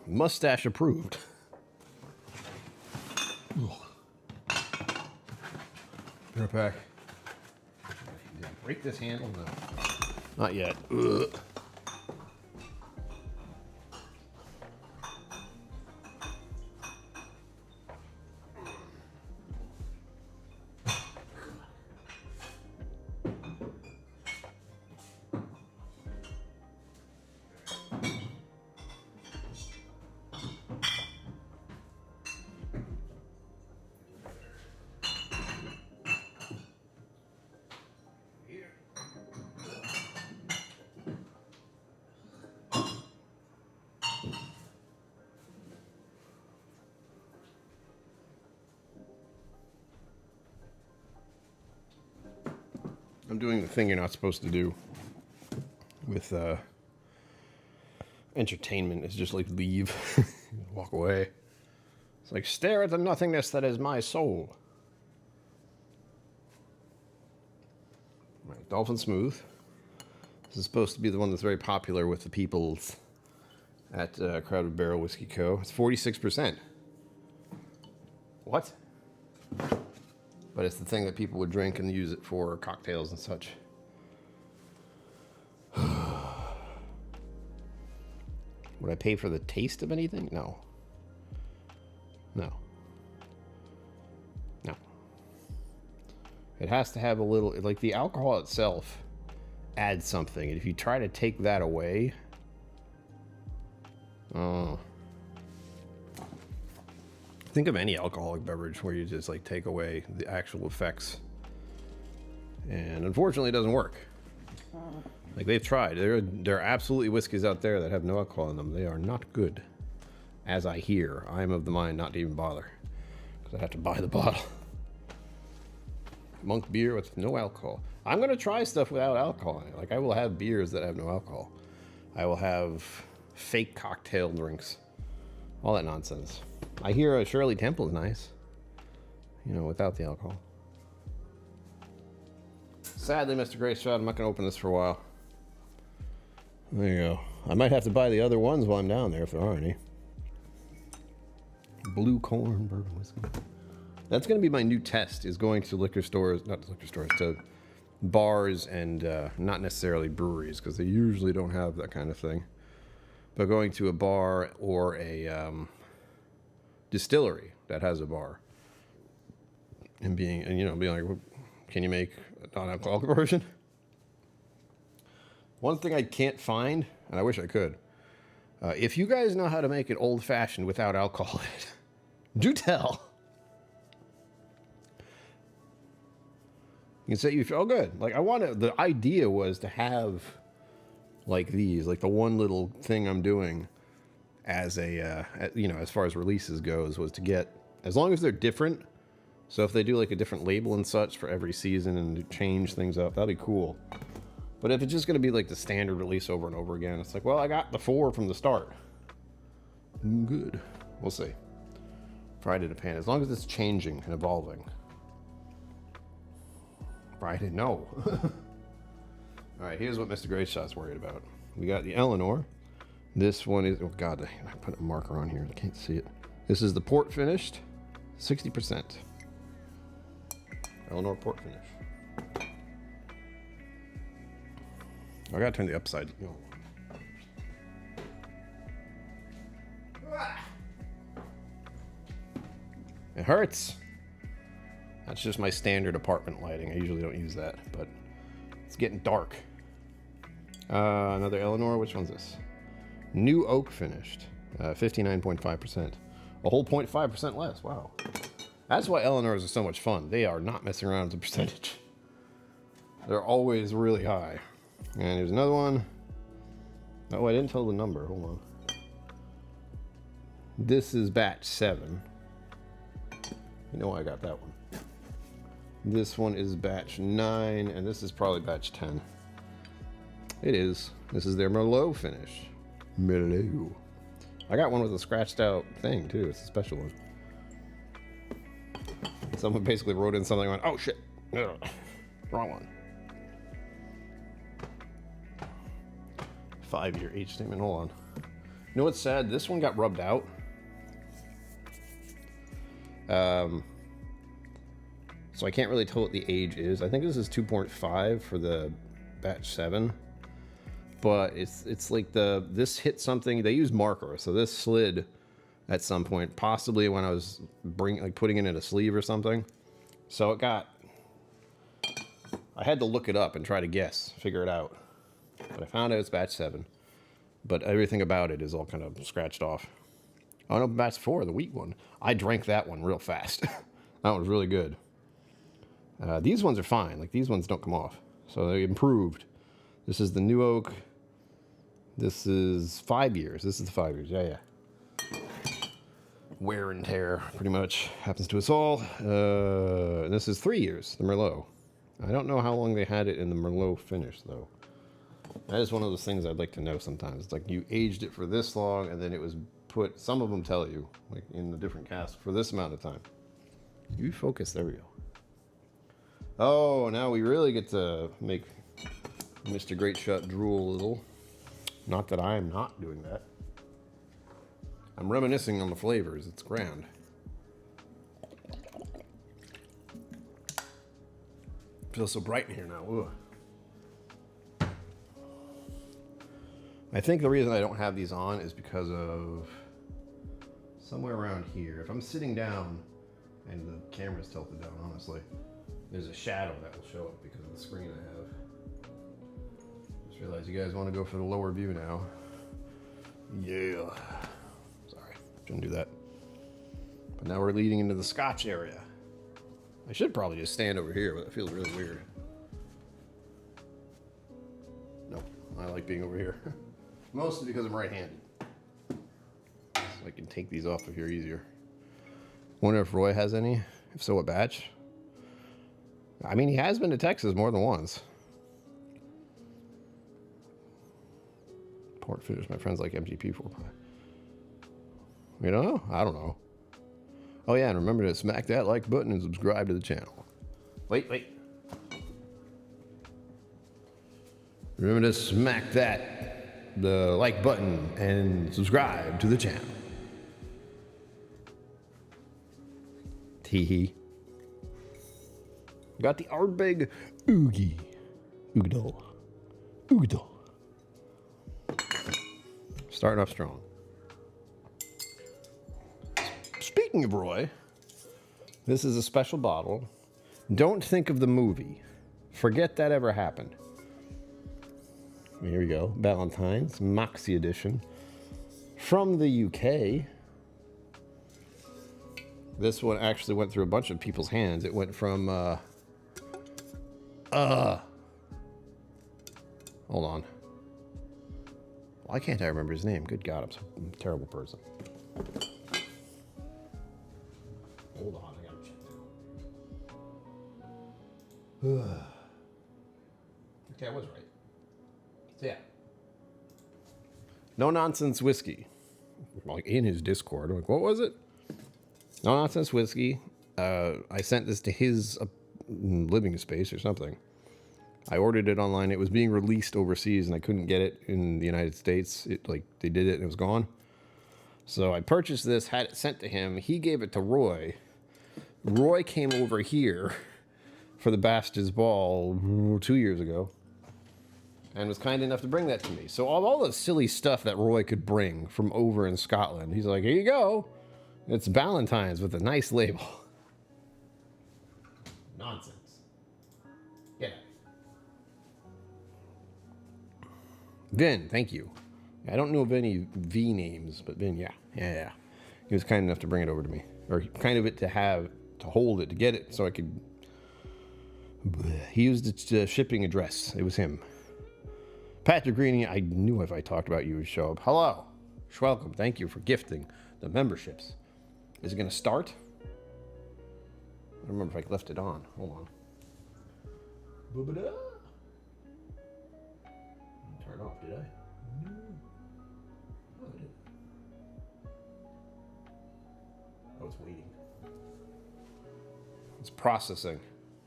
Mustache approved. Beer pack. Did I break this handle? No. Not yet. Ugh. I'm doing the thing you're not supposed to do with entertainment. Is just like leave, walk away. It's like stare at the nothingness that is my soul. Right, Dolphin Smooth. This is supposed to be the one that's very popular with the peoples at Crowded Barrel Whiskey Co. It's 46%. What? But it's the thing that people would drink and use it for cocktails and such. Would I pay for the taste of anything? No. No. No. It has to have a little, like the alcohol itself adds something. And if you try to take that away, think of any alcoholic beverage where you just like take away the actual effects. And unfortunately it doesn't work. Like they've tried. There are absolutely whiskeys out there that have no alcohol in them. They are not good. As I hear, I am of the mind not to even bother. Because I have to buy the bottle. Monk beer with no alcohol. I'm going to try stuff without alcohol in it. Like I will have beers that have no alcohol. I will have fake cocktail drinks. All that nonsense. I hear a Shirley Temple is nice. You know, without the alcohol. Sadly, Mr. Grace Shot, I'm not going to open this for a while. There you go. I might have to buy the other ones while I'm down there if there are any. Blue Corn Bourbon Whiskey. That's going to be my new test, is going to liquor stores, not liquor stores, to bars and not necessarily breweries, because they usually don't have that kind of thing. But going to a bar or a distillery that has a bar and being like, well, can you make a non-alcoholic version? One thing I can't find, and I wish I could, if you guys know how to make an old-fashioned without alcohol in it, do tell. You can say you feel good. Like the idea was to have like these, like the one little thing I'm doing as a, as far as releases goes, was to get, as long as they're different. So if they do like a different label and such for every season and change things up, that'd be cool. But if it's just going to be like the standard release over and over again, it's like, well, I got the 4 from the start. Good. We'll see. Fried to pan, as long as it's changing and evolving. Fried, no. All right, here's what Mr. Great Shot's worried about. We got the Eleanor. This one is, oh God, I put a marker on here. I can't see it. This is the port finished, 60%. Eleanor port finish. I gotta turn the upside. It hurts. That's just my standard apartment lighting. I usually don't use that, but it's getting dark. Another Eleanor. Which one's this? New oak finished, 59.5%. A whole 0.5% less. Wow. That's why Eleanors are so much fun. They are not messing around with the percentage. They're always really high. And here's another one. Oh, I didn't tell the number. Hold on. This is batch 7. You know why I got that one. This one is batch 9, and this is probably batch 10. It is. This is their Merlot finish. Merlot. I got one with a scratched out thing, too. It's a special one. Someone basically wrote in something and went, oh, shit. Ugh. Wrong one. 5-year age statement. Hold on. You know what's sad? This one got rubbed out. So I can't really tell what the age is. I think this is 2.5 for the batch 7. But it's like this hit something. They use marker, so this slid at some point, possibly when I was putting it in a sleeve or something. So it got. I had to look it up and try to guess, figure it out. But I found out it's batch 7. But everything about it is all kind of scratched off. Oh no, batch 4, the wheat one. I drank that one real fast. That one was really good. These ones are fine. Like, these ones don't come off. So they improved. This is the new oak. This is 5 years. This is the 5 years. Yeah. Wear and tear, pretty much. Happens to us all. And this is 3 years, the Merlot. I don't know how long they had it in the Merlot finish, though. That is one of those things I'd like to know sometimes. It's like you aged it for this long, and then it was put, some of them tell you, like in the different cask, for this amount of time. You focus, there we go. Oh, now we really get to make Mr. Great Shot drool a little. Not that I'm not doing that. I'm reminiscing on the flavors. It's grand. Feels so bright in here now. Ugh. I think the reason I don't have these on is because of somewhere around here. If I'm sitting down and the camera's tilted down, honestly, there's a shadow that will show up because of the screen I have. Just realized you guys want to go for the lower view now. Yeah. Sorry, shouldn't do that. But now we're leading into the Scotch area. I should probably just stand over here, but it feels really weird. Nope, I like being over here. Mostly because I'm right-handed. So I can take these off of here easier. Wonder if Roy has any. If so, what batch? I mean, he has been to Texas more than once. Port finish. My friends like MGP 4. You know? I don't know. Oh yeah, and remember to smack that like button and subscribe to the channel. Wait. Remember to smack the like button and subscribe to the channel. Tee hee. Got the Ardbeg Oogie. Oogdo. Oogdo. Starting off strong. Speaking of Roy, this is a special bottle. Don't think of the movie. Forget that ever happened. Here we go. Valentine's Moxie Edition. From the UK. This one actually went through a bunch of people's hands. It went from, hold on. Why can't I remember his name? Good God, I'm a terrible person. Hold on, I gotta check now. Okay, I was right. So yeah. No Nonsense Whiskey. Like in his Discord. I'm like, what was it? No Nonsense Whiskey. I sent this to his living space or something. I ordered it online. It was being released overseas and I couldn't get it in the United States. They did it and it was gone. So I purchased this, had it sent to him. He gave it to Roy. Roy came over here for the Bastards Ball 2 years ago and was kind enough to bring that to me. So all the silly stuff that Roy could bring from over in Scotland, he's like, here you go. It's Valentine's with a nice label. Nonsense. Yeah. Vin, thank you. I don't know of any V names, but Vin, yeah. He was kind enough to bring it over to me, or kind of it to have, to hold it, to get it, so I could. He used the shipping address. It was him. Patrick Greeny, I knew if I talked about you would show up. Hello, welcome. Thank you for gifting the memberships. Is it going to start? I don't remember if I left it on. Hold on. Boo-ba-da. Turn it off, did I? No. Oh, I did. Oh, it's waiting. It's processing.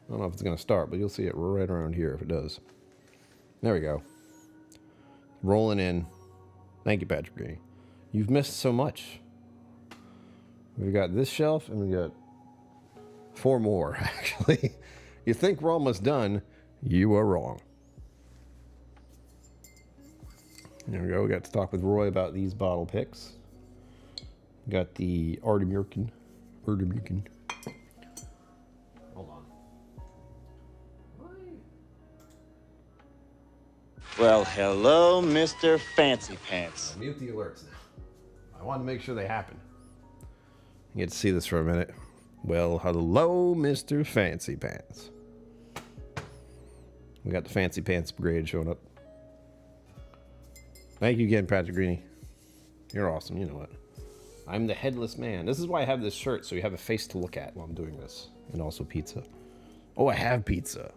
I don't know if it's going to start, but you'll see it right around here if it does. There we go. Rolling in. Thank you, Patrick Greeny. You've missed so much. We've got this shelf, and we got 4 more, actually. You think we're almost done. You are wrong. There we go. We got to talk with Roy about these bottle picks. We got the Ardbeg. Hold on. Well, hello, Mr. Fancy Pants. Mute the alerts now. I want to make sure they happen. You get to see this for a minute. Well, hello, Mr. Fancy Pants. We got the Fancy Pants Brigade showing up. Thank you again, Patrick Greeny. You're awesome. You know what? I'm the headless man. This is why I have this shirt, so you have a face to look at while I'm doing this. And also pizza. Oh, I have pizza.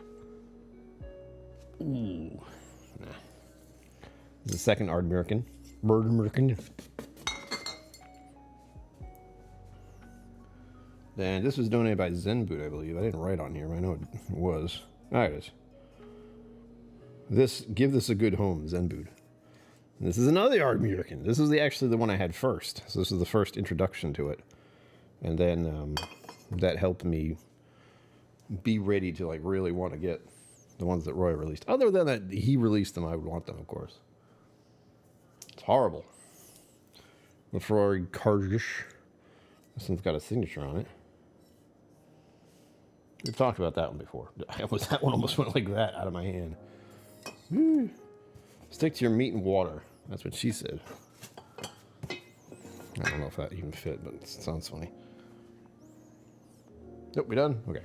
Ooh. Nah. This is the second Ardbeg. And this was donated by Zen Boot, I believe. I didn't write on here, but I know it was. There it is. Give this a good home, Zen Boot. And this is another Ardbeg. This is actually the one I had first. So this is the first introduction to it. And then that helped me be ready to like really want to get the ones that Roy released. Other than that, he released them, I would want them, of course. It's horrible. Lefroy Cardish. This one's got a signature on it. We've talked about that one before. That one almost went like that out of my hand. Stick to your meat and water. That's what she said. I don't know if that even fit, but it sounds funny. Nope, we done? Okay.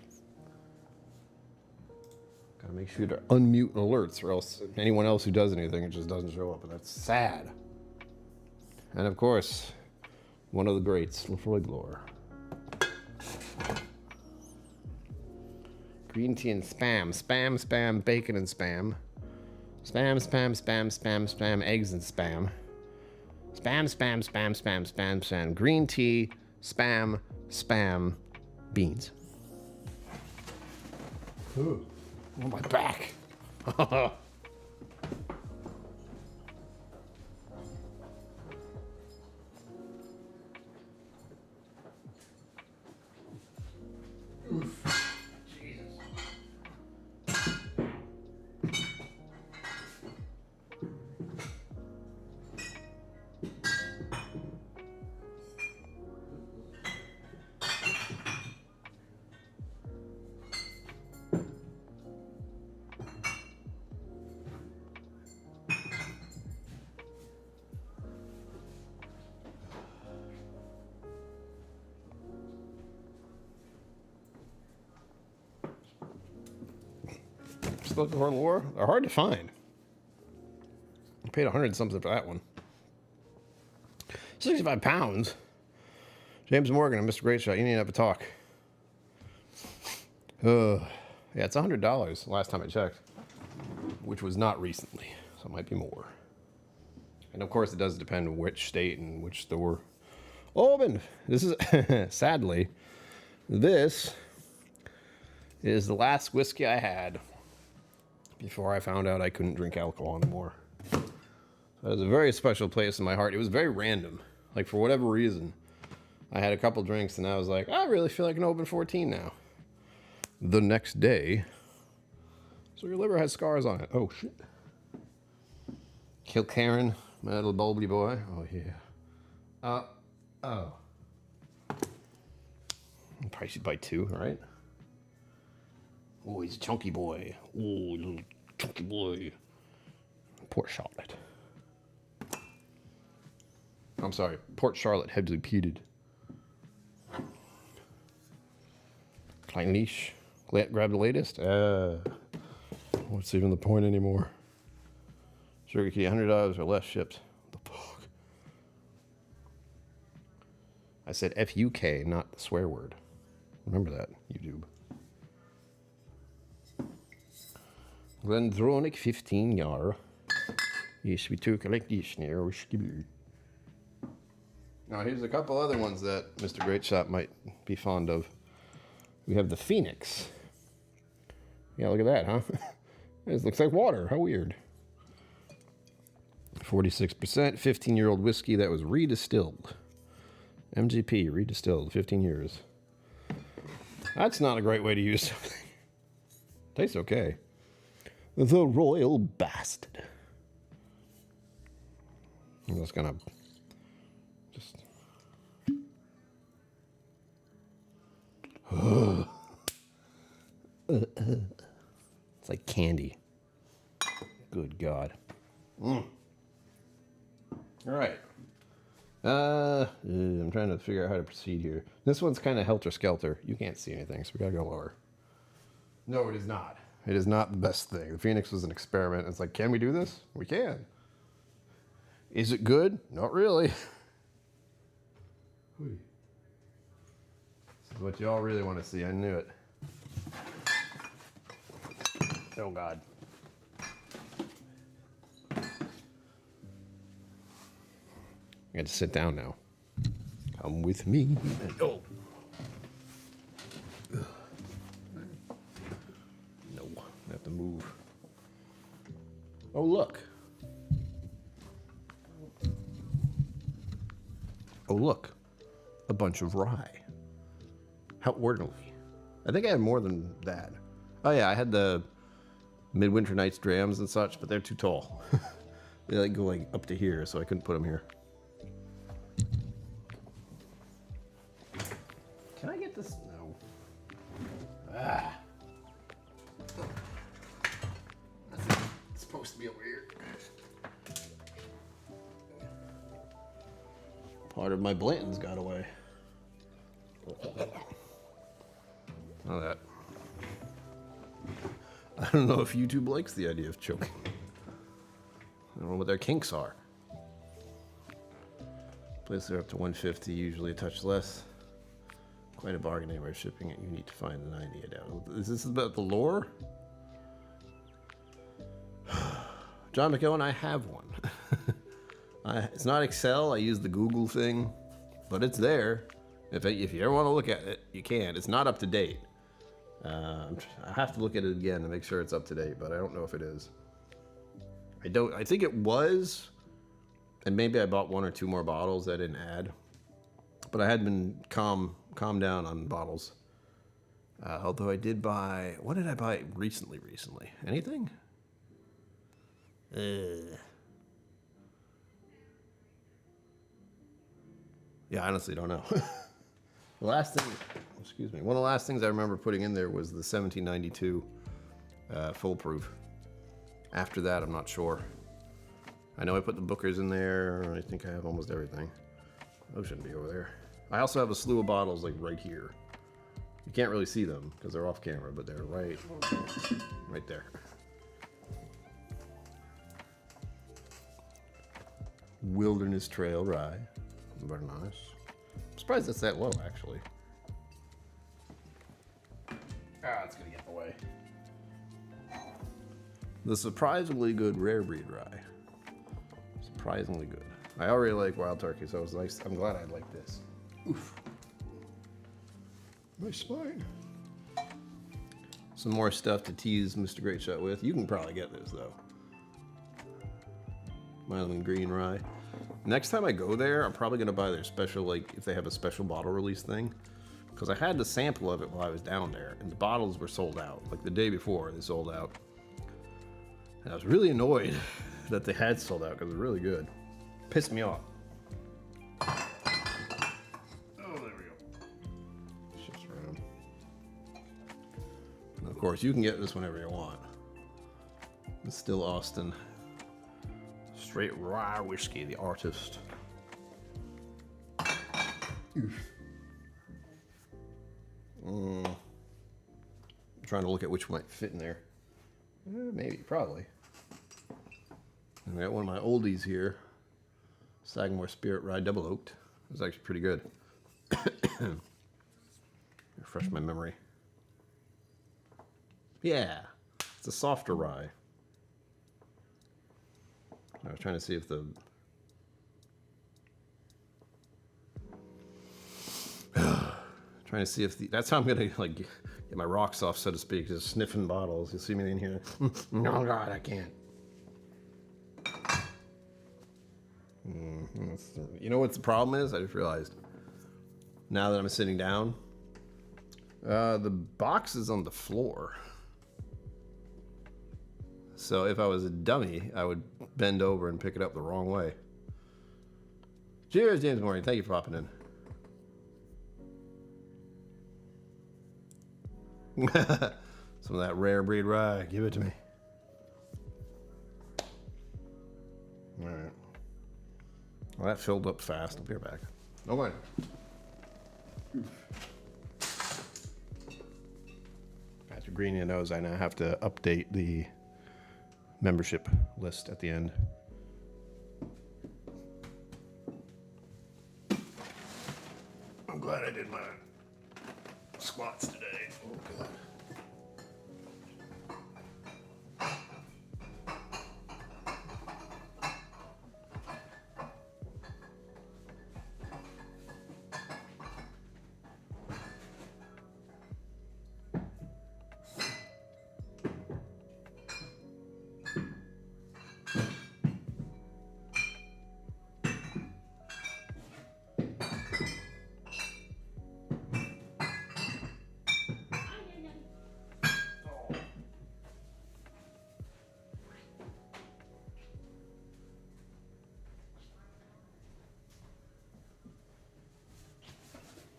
Gotta make sure to unmute alerts, or else anyone else who does anything, it just doesn't show up, and that's sad. And of course, one of the greats, Lefroy Glore. Green tea and spam. Spam, spam, bacon and spam. Spam, spam, spam, spam, spam, eggs and spam. Spam, spam, spam, spam, spam, spam. Green tea, spam, spam, beans. Ooh. Oh, my back. Oof. Jesus. looking for lore? They're hard to find. I paid 100 something for that one. 65 pounds. James Morgan and Mr. Great Shot, you need to have a talk. Yeah, it's $100 last time I checked, which was not recently, so it might be more. And of course, it does depend on which state and which store. Open. This is sadly, this is the last whiskey I had before I found out I couldn't drink alcohol anymore. So it was a very special place in my heart. It was very random. Like, for whatever reason, I had a couple drinks and I was like, I really feel like an open 14 now. The next day, so your liver has scars on it. Oh, shit. Kill Karen, my little bulby boy. Oh, yeah. Oh. Pricey by 2, all right? Oh, he's a chunky boy. Oh, little chunky boy. Port Charlotte. I'm sorry, Port Charlotte, heavily peated. Klein Leash. Grab the latest. What's even the point anymore? Sugar key, $100 or less shipped. What the fuck? I said F-U-K, not the swear word. Remember that, YouTube. Glendronic 15 jaar. Yes, we took like this near whiskey. Now here's a couple other ones that Mr. Great Shot might be fond of. We have the Phoenix. Yeah, look at that, huh? This looks like water. How weird. 46%, 15-year-old whiskey that was redistilled. MGP, redistilled, 15 years. That's not a great way to use something. Tastes okay. The Royal Bastard. I'm just gonna just. It's like candy. Good God. All right. I'm trying to figure out how to proceed here. This one's kind of helter-skelter. You can't see anything, so we gotta go lower. No, it is not. It is not the best thing. The Phoenix was an experiment. It's like, can we do this? We can. Is it good? Not really. This is what y'all really want to see. I knew it. Oh, God. I got to sit down now. Come with me. Oh. No, I have to move. Oh, look. Oh, look. A bunch of rye. How orderly. I think I had more than that. Oh, yeah, I had the Midwinter Nights drams and such, but they're too tall. They like go like up to here, so I couldn't put them here. Can I get this? No. Ah. It's supposed to be over here. Part of my Blanton's got away. Now that. I don't know if YouTube likes the idea of choking. I don't know what their kinks are. Places are up to 150, usually a touch less. Quite a bargain anywhere shipping it. You need to find the 90, I doubt. Is this about the lore? John McEwen, I have one. It's not Excel. I use the Google thing, but it's there. If you ever want to look at it, you can. It's not up to date. I have to look at it again to make sure it's up to date, but I don't know if it is. I think it was, and maybe I bought 1 or 2 more bottles that I didn't add. But I had been calm down on bottles. Although I did buy, what did I buy recently? Anything? Yeah, I honestly don't know. The last thing, one of the last things I remember putting in there was the 1792 foolproof. After that, I'm not sure. I know I put the Bookers in there. I think I have almost everything. Those shouldn't be over there. I also have a slew of bottles like right here. You can't really see them because they're off camera, but they're right there. Wilderness Trail rye. Very nice. I'm surprised it's that low, actually. Ah, it's gonna get in the way. The surprisingly good rare breed rye. Surprisingly good. I already like Wild Turkey, so it's nice. I'm glad I like this. Oof. My spine. Some more stuff to tease Mr. Great Shot with. You can probably get this though. Mild Green Rye. Next time I go there, I'm probably gonna buy their special, like if they have a special bottle release thing. Because I had the sample of it while I was down there, and the bottles were sold out. Like the day before, they sold out. And I was really annoyed that they had sold out because it was really good. Pissed me off. Oh, there we go. Shifts around. And of course, you can get this whenever you want. It's still Austin. Straight rye whiskey, the artist. Oof. I'm trying to look at which might fit in there. Maybe, probably. I got one of my oldies here. Sagamore Spirit Rye Double Oaked. It was actually pretty good. Refresh my memory. Yeah, it's a softer rye. I was trying to see if the... trying to see if the... That's how I'm gonna like get my rocks off, so to speak, just sniffing bottles. You'll see me in here. Oh God, I can't. You know what the problem is? I just realized. Now that I'm sitting down, the box is on the floor. So if I was a dummy, I would bend over and pick it up the wrong way. Cheers, James Morgan. Thank you for popping in. Some of that rare breed rye. Give it to me. All right. Well, that filled up fast. I'll be right back. No mind. Patrick Greenia knows I now have to update the membership list at the end. I'm glad I did my squats today. Oh, God.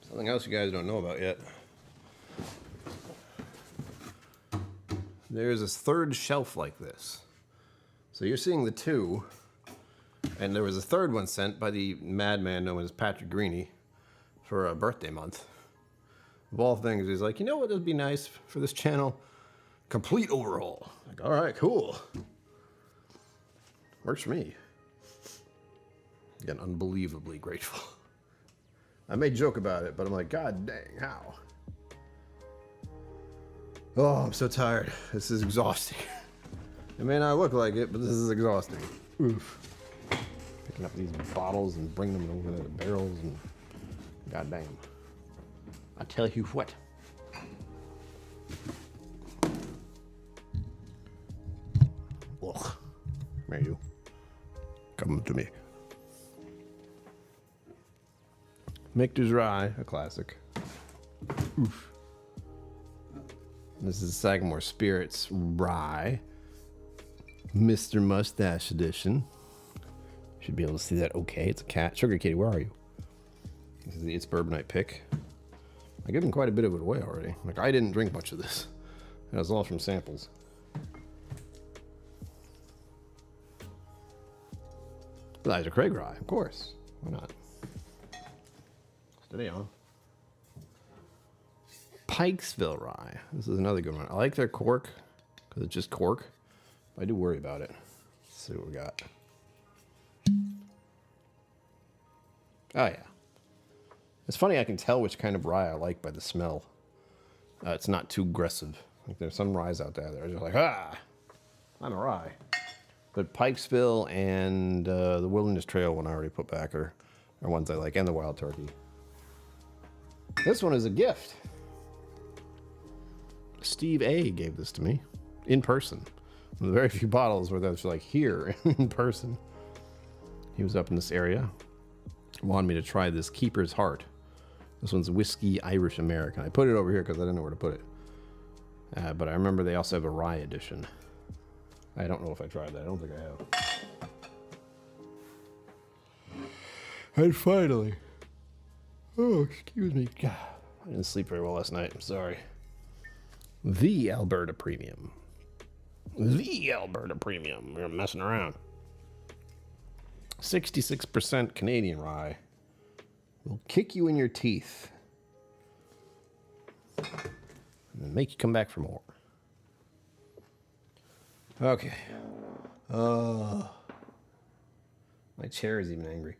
Something else you guys don't know about yet. There's this third shelf like this. So you're seeing the two, and there was a third one sent by the madman known as Patrick Greeny for a birthday month. Of all things, he's like, you know what would be nice for this channel? Complete overhaul. Like, all right, cool. Works for me. Again, unbelievably grateful. I may joke about it, but I'm like, God dang, how? Oh, I'm so tired. This is exhausting. It may not look like it, but this is exhausting. Oof. Picking up these bottles and bringing them over to the barrels and God damn. I tell you what. Ugh. May you come to me. Michter's Rye, a classic. Oof. This is Sagamore Spirits Rye. Mr. Mustache Edition. Should be able to see that okay. It's a cat. Sugar Kitty, where are you? This is the It's Bourbonite pick. I given quite a bit of it away already. Like, I didn't drink much of this. It was all from samples. Elijah Craig Rye, of course. Why not? Steady on. Pikesville Rye. This is another good one. I like their cork because it's just cork. I do worry about it. Let's see what we got. Oh, yeah. It's funny, I can tell which kind of rye I like by the smell. It's not too aggressive. Like, there's some ryes out there that are just like, I'm a rye. But Pikesville and the Wilderness Trail one I already put back are ones I like, and the Wild Turkey. This one is a gift. Steve A. gave this to me in person. One of the very few bottles where that's like here in person. He was up in this area. Wanted me to try this Keeper's Heart. This one's whiskey Irish American. I put it over here because I didn't know where to put it. But I remember they also have a rye edition. I don't know if I tried that. I don't think I have. And finally. Oh, excuse me. God, I didn't sleep very well last night. I'm sorry. The Alberta Premium. The Alberta Premium. We're messing around. 66% Canadian rye. Will kick you in your teeth. And then make you come back for more. Okay. My chair is even angry.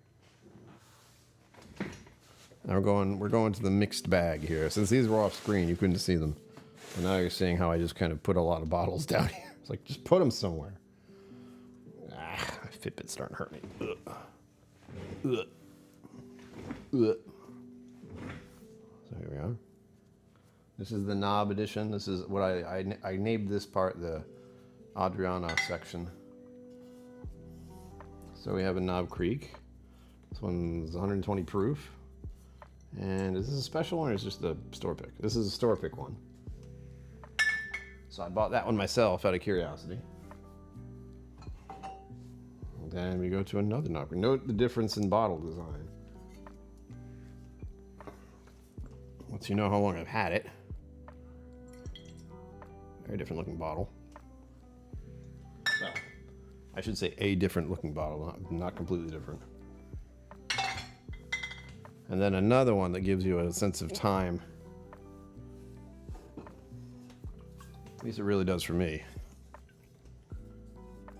Now we're going to the mixed bag here. Since these were off screen, you couldn't see them. And now you're seeing how I just kind of put a lot of bottles down here. It's like, just put them somewhere. My Fitbit's starting to hurt me. Ugh. Ugh. Ugh. So here we are. This is the knob edition. This is what I named this part the Adriana section. So we have a Knob Creek. This one's 120 proof. And is this a special one or is this just a store pick? This is a store pick one. So I bought that one myself out of curiosity. And then we go to another Knob Creek. Note the difference in bottle design. Once you know how long I've had it. Very different looking bottle. Well, I should say a different looking bottle, not completely different. And then another one that gives you a sense of time. At least it really does for me.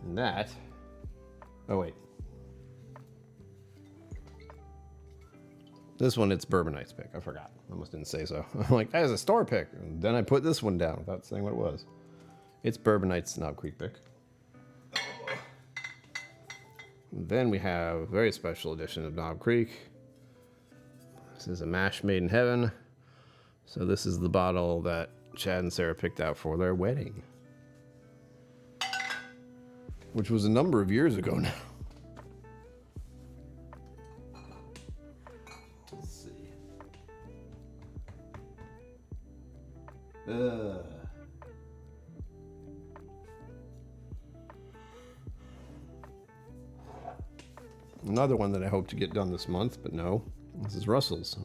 And that... Oh, wait. This one, it's Bourbon Nights pick. I forgot. I almost didn't say so. I'm like, that is a store pick. And then I put this one down without saying what it was. It's Bourbon Nights Knob Creek pick. And then we have a very special edition of Knob Creek. This is a mash made in heaven. So this is the bottle that Chad and Sarah picked out for their wedding. Which was a number of years ago now. Let's see. Another one that I hope to get done this month, but no. This is Russell's.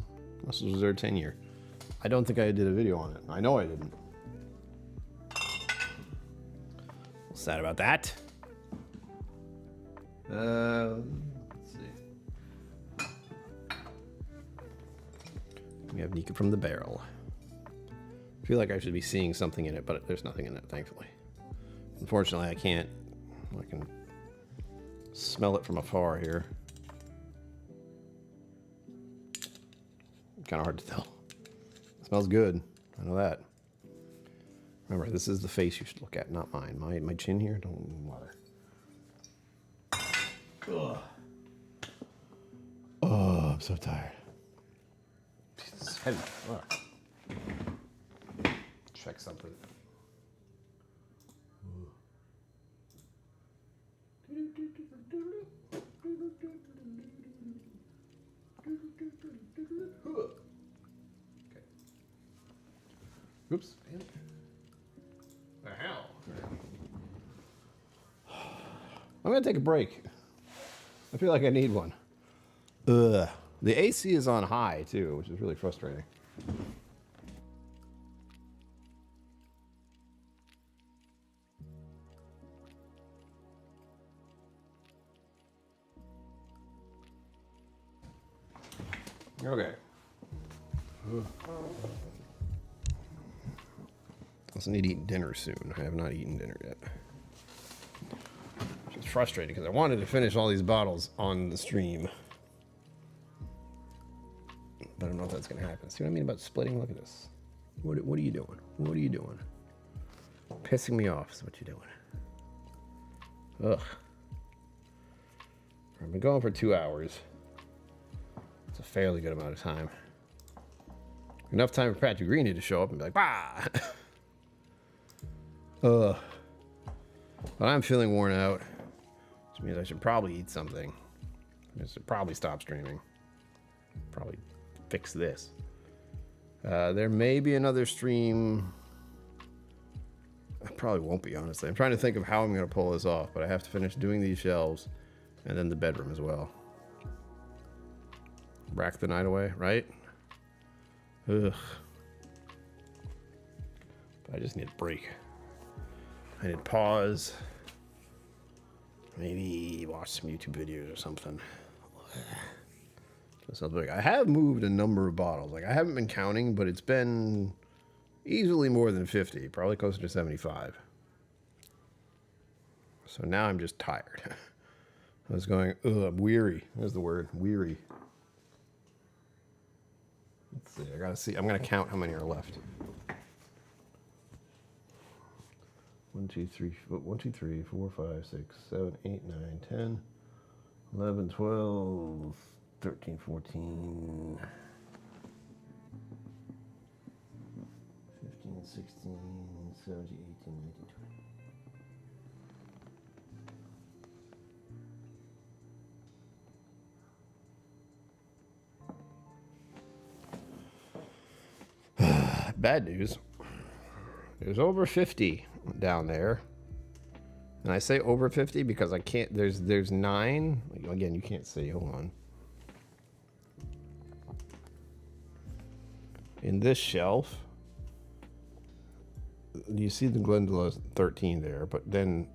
Russell's was their 10-year. I don't think I did a video on it. I know I didn't. Sad about that. Let's see. We have Nika from the Barrel. I feel like I should be seeing something in it, but there's nothing in it, thankfully. Unfortunately, I can't. I can smell it from afar here. Kind of hard to tell. It smells good. I know that. Remember, this is the face you should look at, not mine. My chin here, don't bother. Ugh. Oh, I'm so tired. It's heavy. Ugh. Check something. Okay. Oops. The hell? I'm gonna take a break. I feel like I need one. Ugh. The AC is on high too, which is really frustrating. Okay. Also need to eat dinner soon. I have not eaten dinner yet. Which is frustrating because I wanted to finish all these bottles on the stream. I don't know if that's gonna happen. See what I mean about splitting? Look at this. What are you doing? What are you doing? Pissing me off is what you're doing. Ugh. I've been going for 2 hours. It's a fairly good amount of time. Enough time for Patrick Greeny to show up and be like, bah! Ugh. But I'm feeling worn out, which means I should probably eat something. I should probably stop streaming. Probably fix this. There may be another stream. I probably won't be, honestly. I'm trying to think of how I'm going to pull this off, but I have to finish doing these shelves and then the bedroom as well. Rack the night away, right? Ugh. But I just need a break. I need to pause. Maybe watch some YouTube videos or something. I have moved a number of bottles. Like, I haven't been counting, but it's been easily more than 50, probably closer to 75. So now I'm just tired. I was going, ugh, I'm weary. There's the word, weary. Let's see, I gotta see. I'm gonna count how many are left. 1, 2, 3, 4, 5, 6, 7, 8, 9, 10, 11, 12, 13, 14, 15, 16, 17, 18, 19, 20. Bad news. There's over 50 down there. And I say over 50 because I can't, there's 9. Again, you can't see, hold on. In this shelf, you see the Glendalough 13 there, but then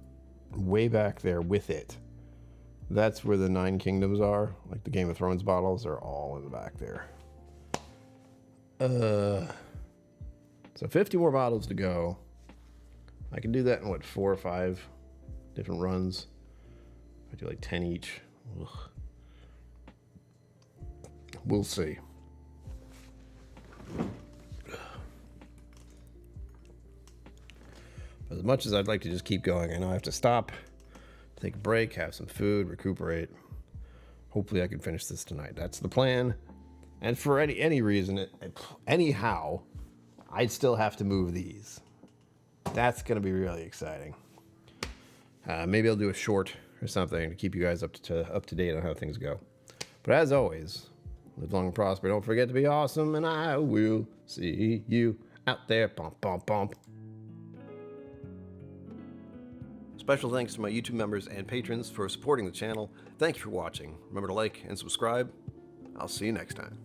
way back there with it, that's where the 9 Kingdoms are. Like the Game of Thrones bottles are all in the back there. So 50 more bottles to go. I can do that in what, 4 or 5 different runs. I do like 10 each. Ugh. We'll see. As much as I'd like to just keep going, I know I have to stop, take a break, have some food, recuperate. Hopefully I can finish this tonight. That's the plan. And for any reason, anyhow, I'd still have to move these. That's going to be really exciting. Maybe I'll do a short or something to keep you guys up to date on how things go. But as always, live long and prosper. Don't forget to be awesome, and I will see you out there. Bump, bump, bump. Special thanks to my YouTube members and patrons for supporting the channel. Thank you for watching. Remember to like and subscribe. I'll see you next time.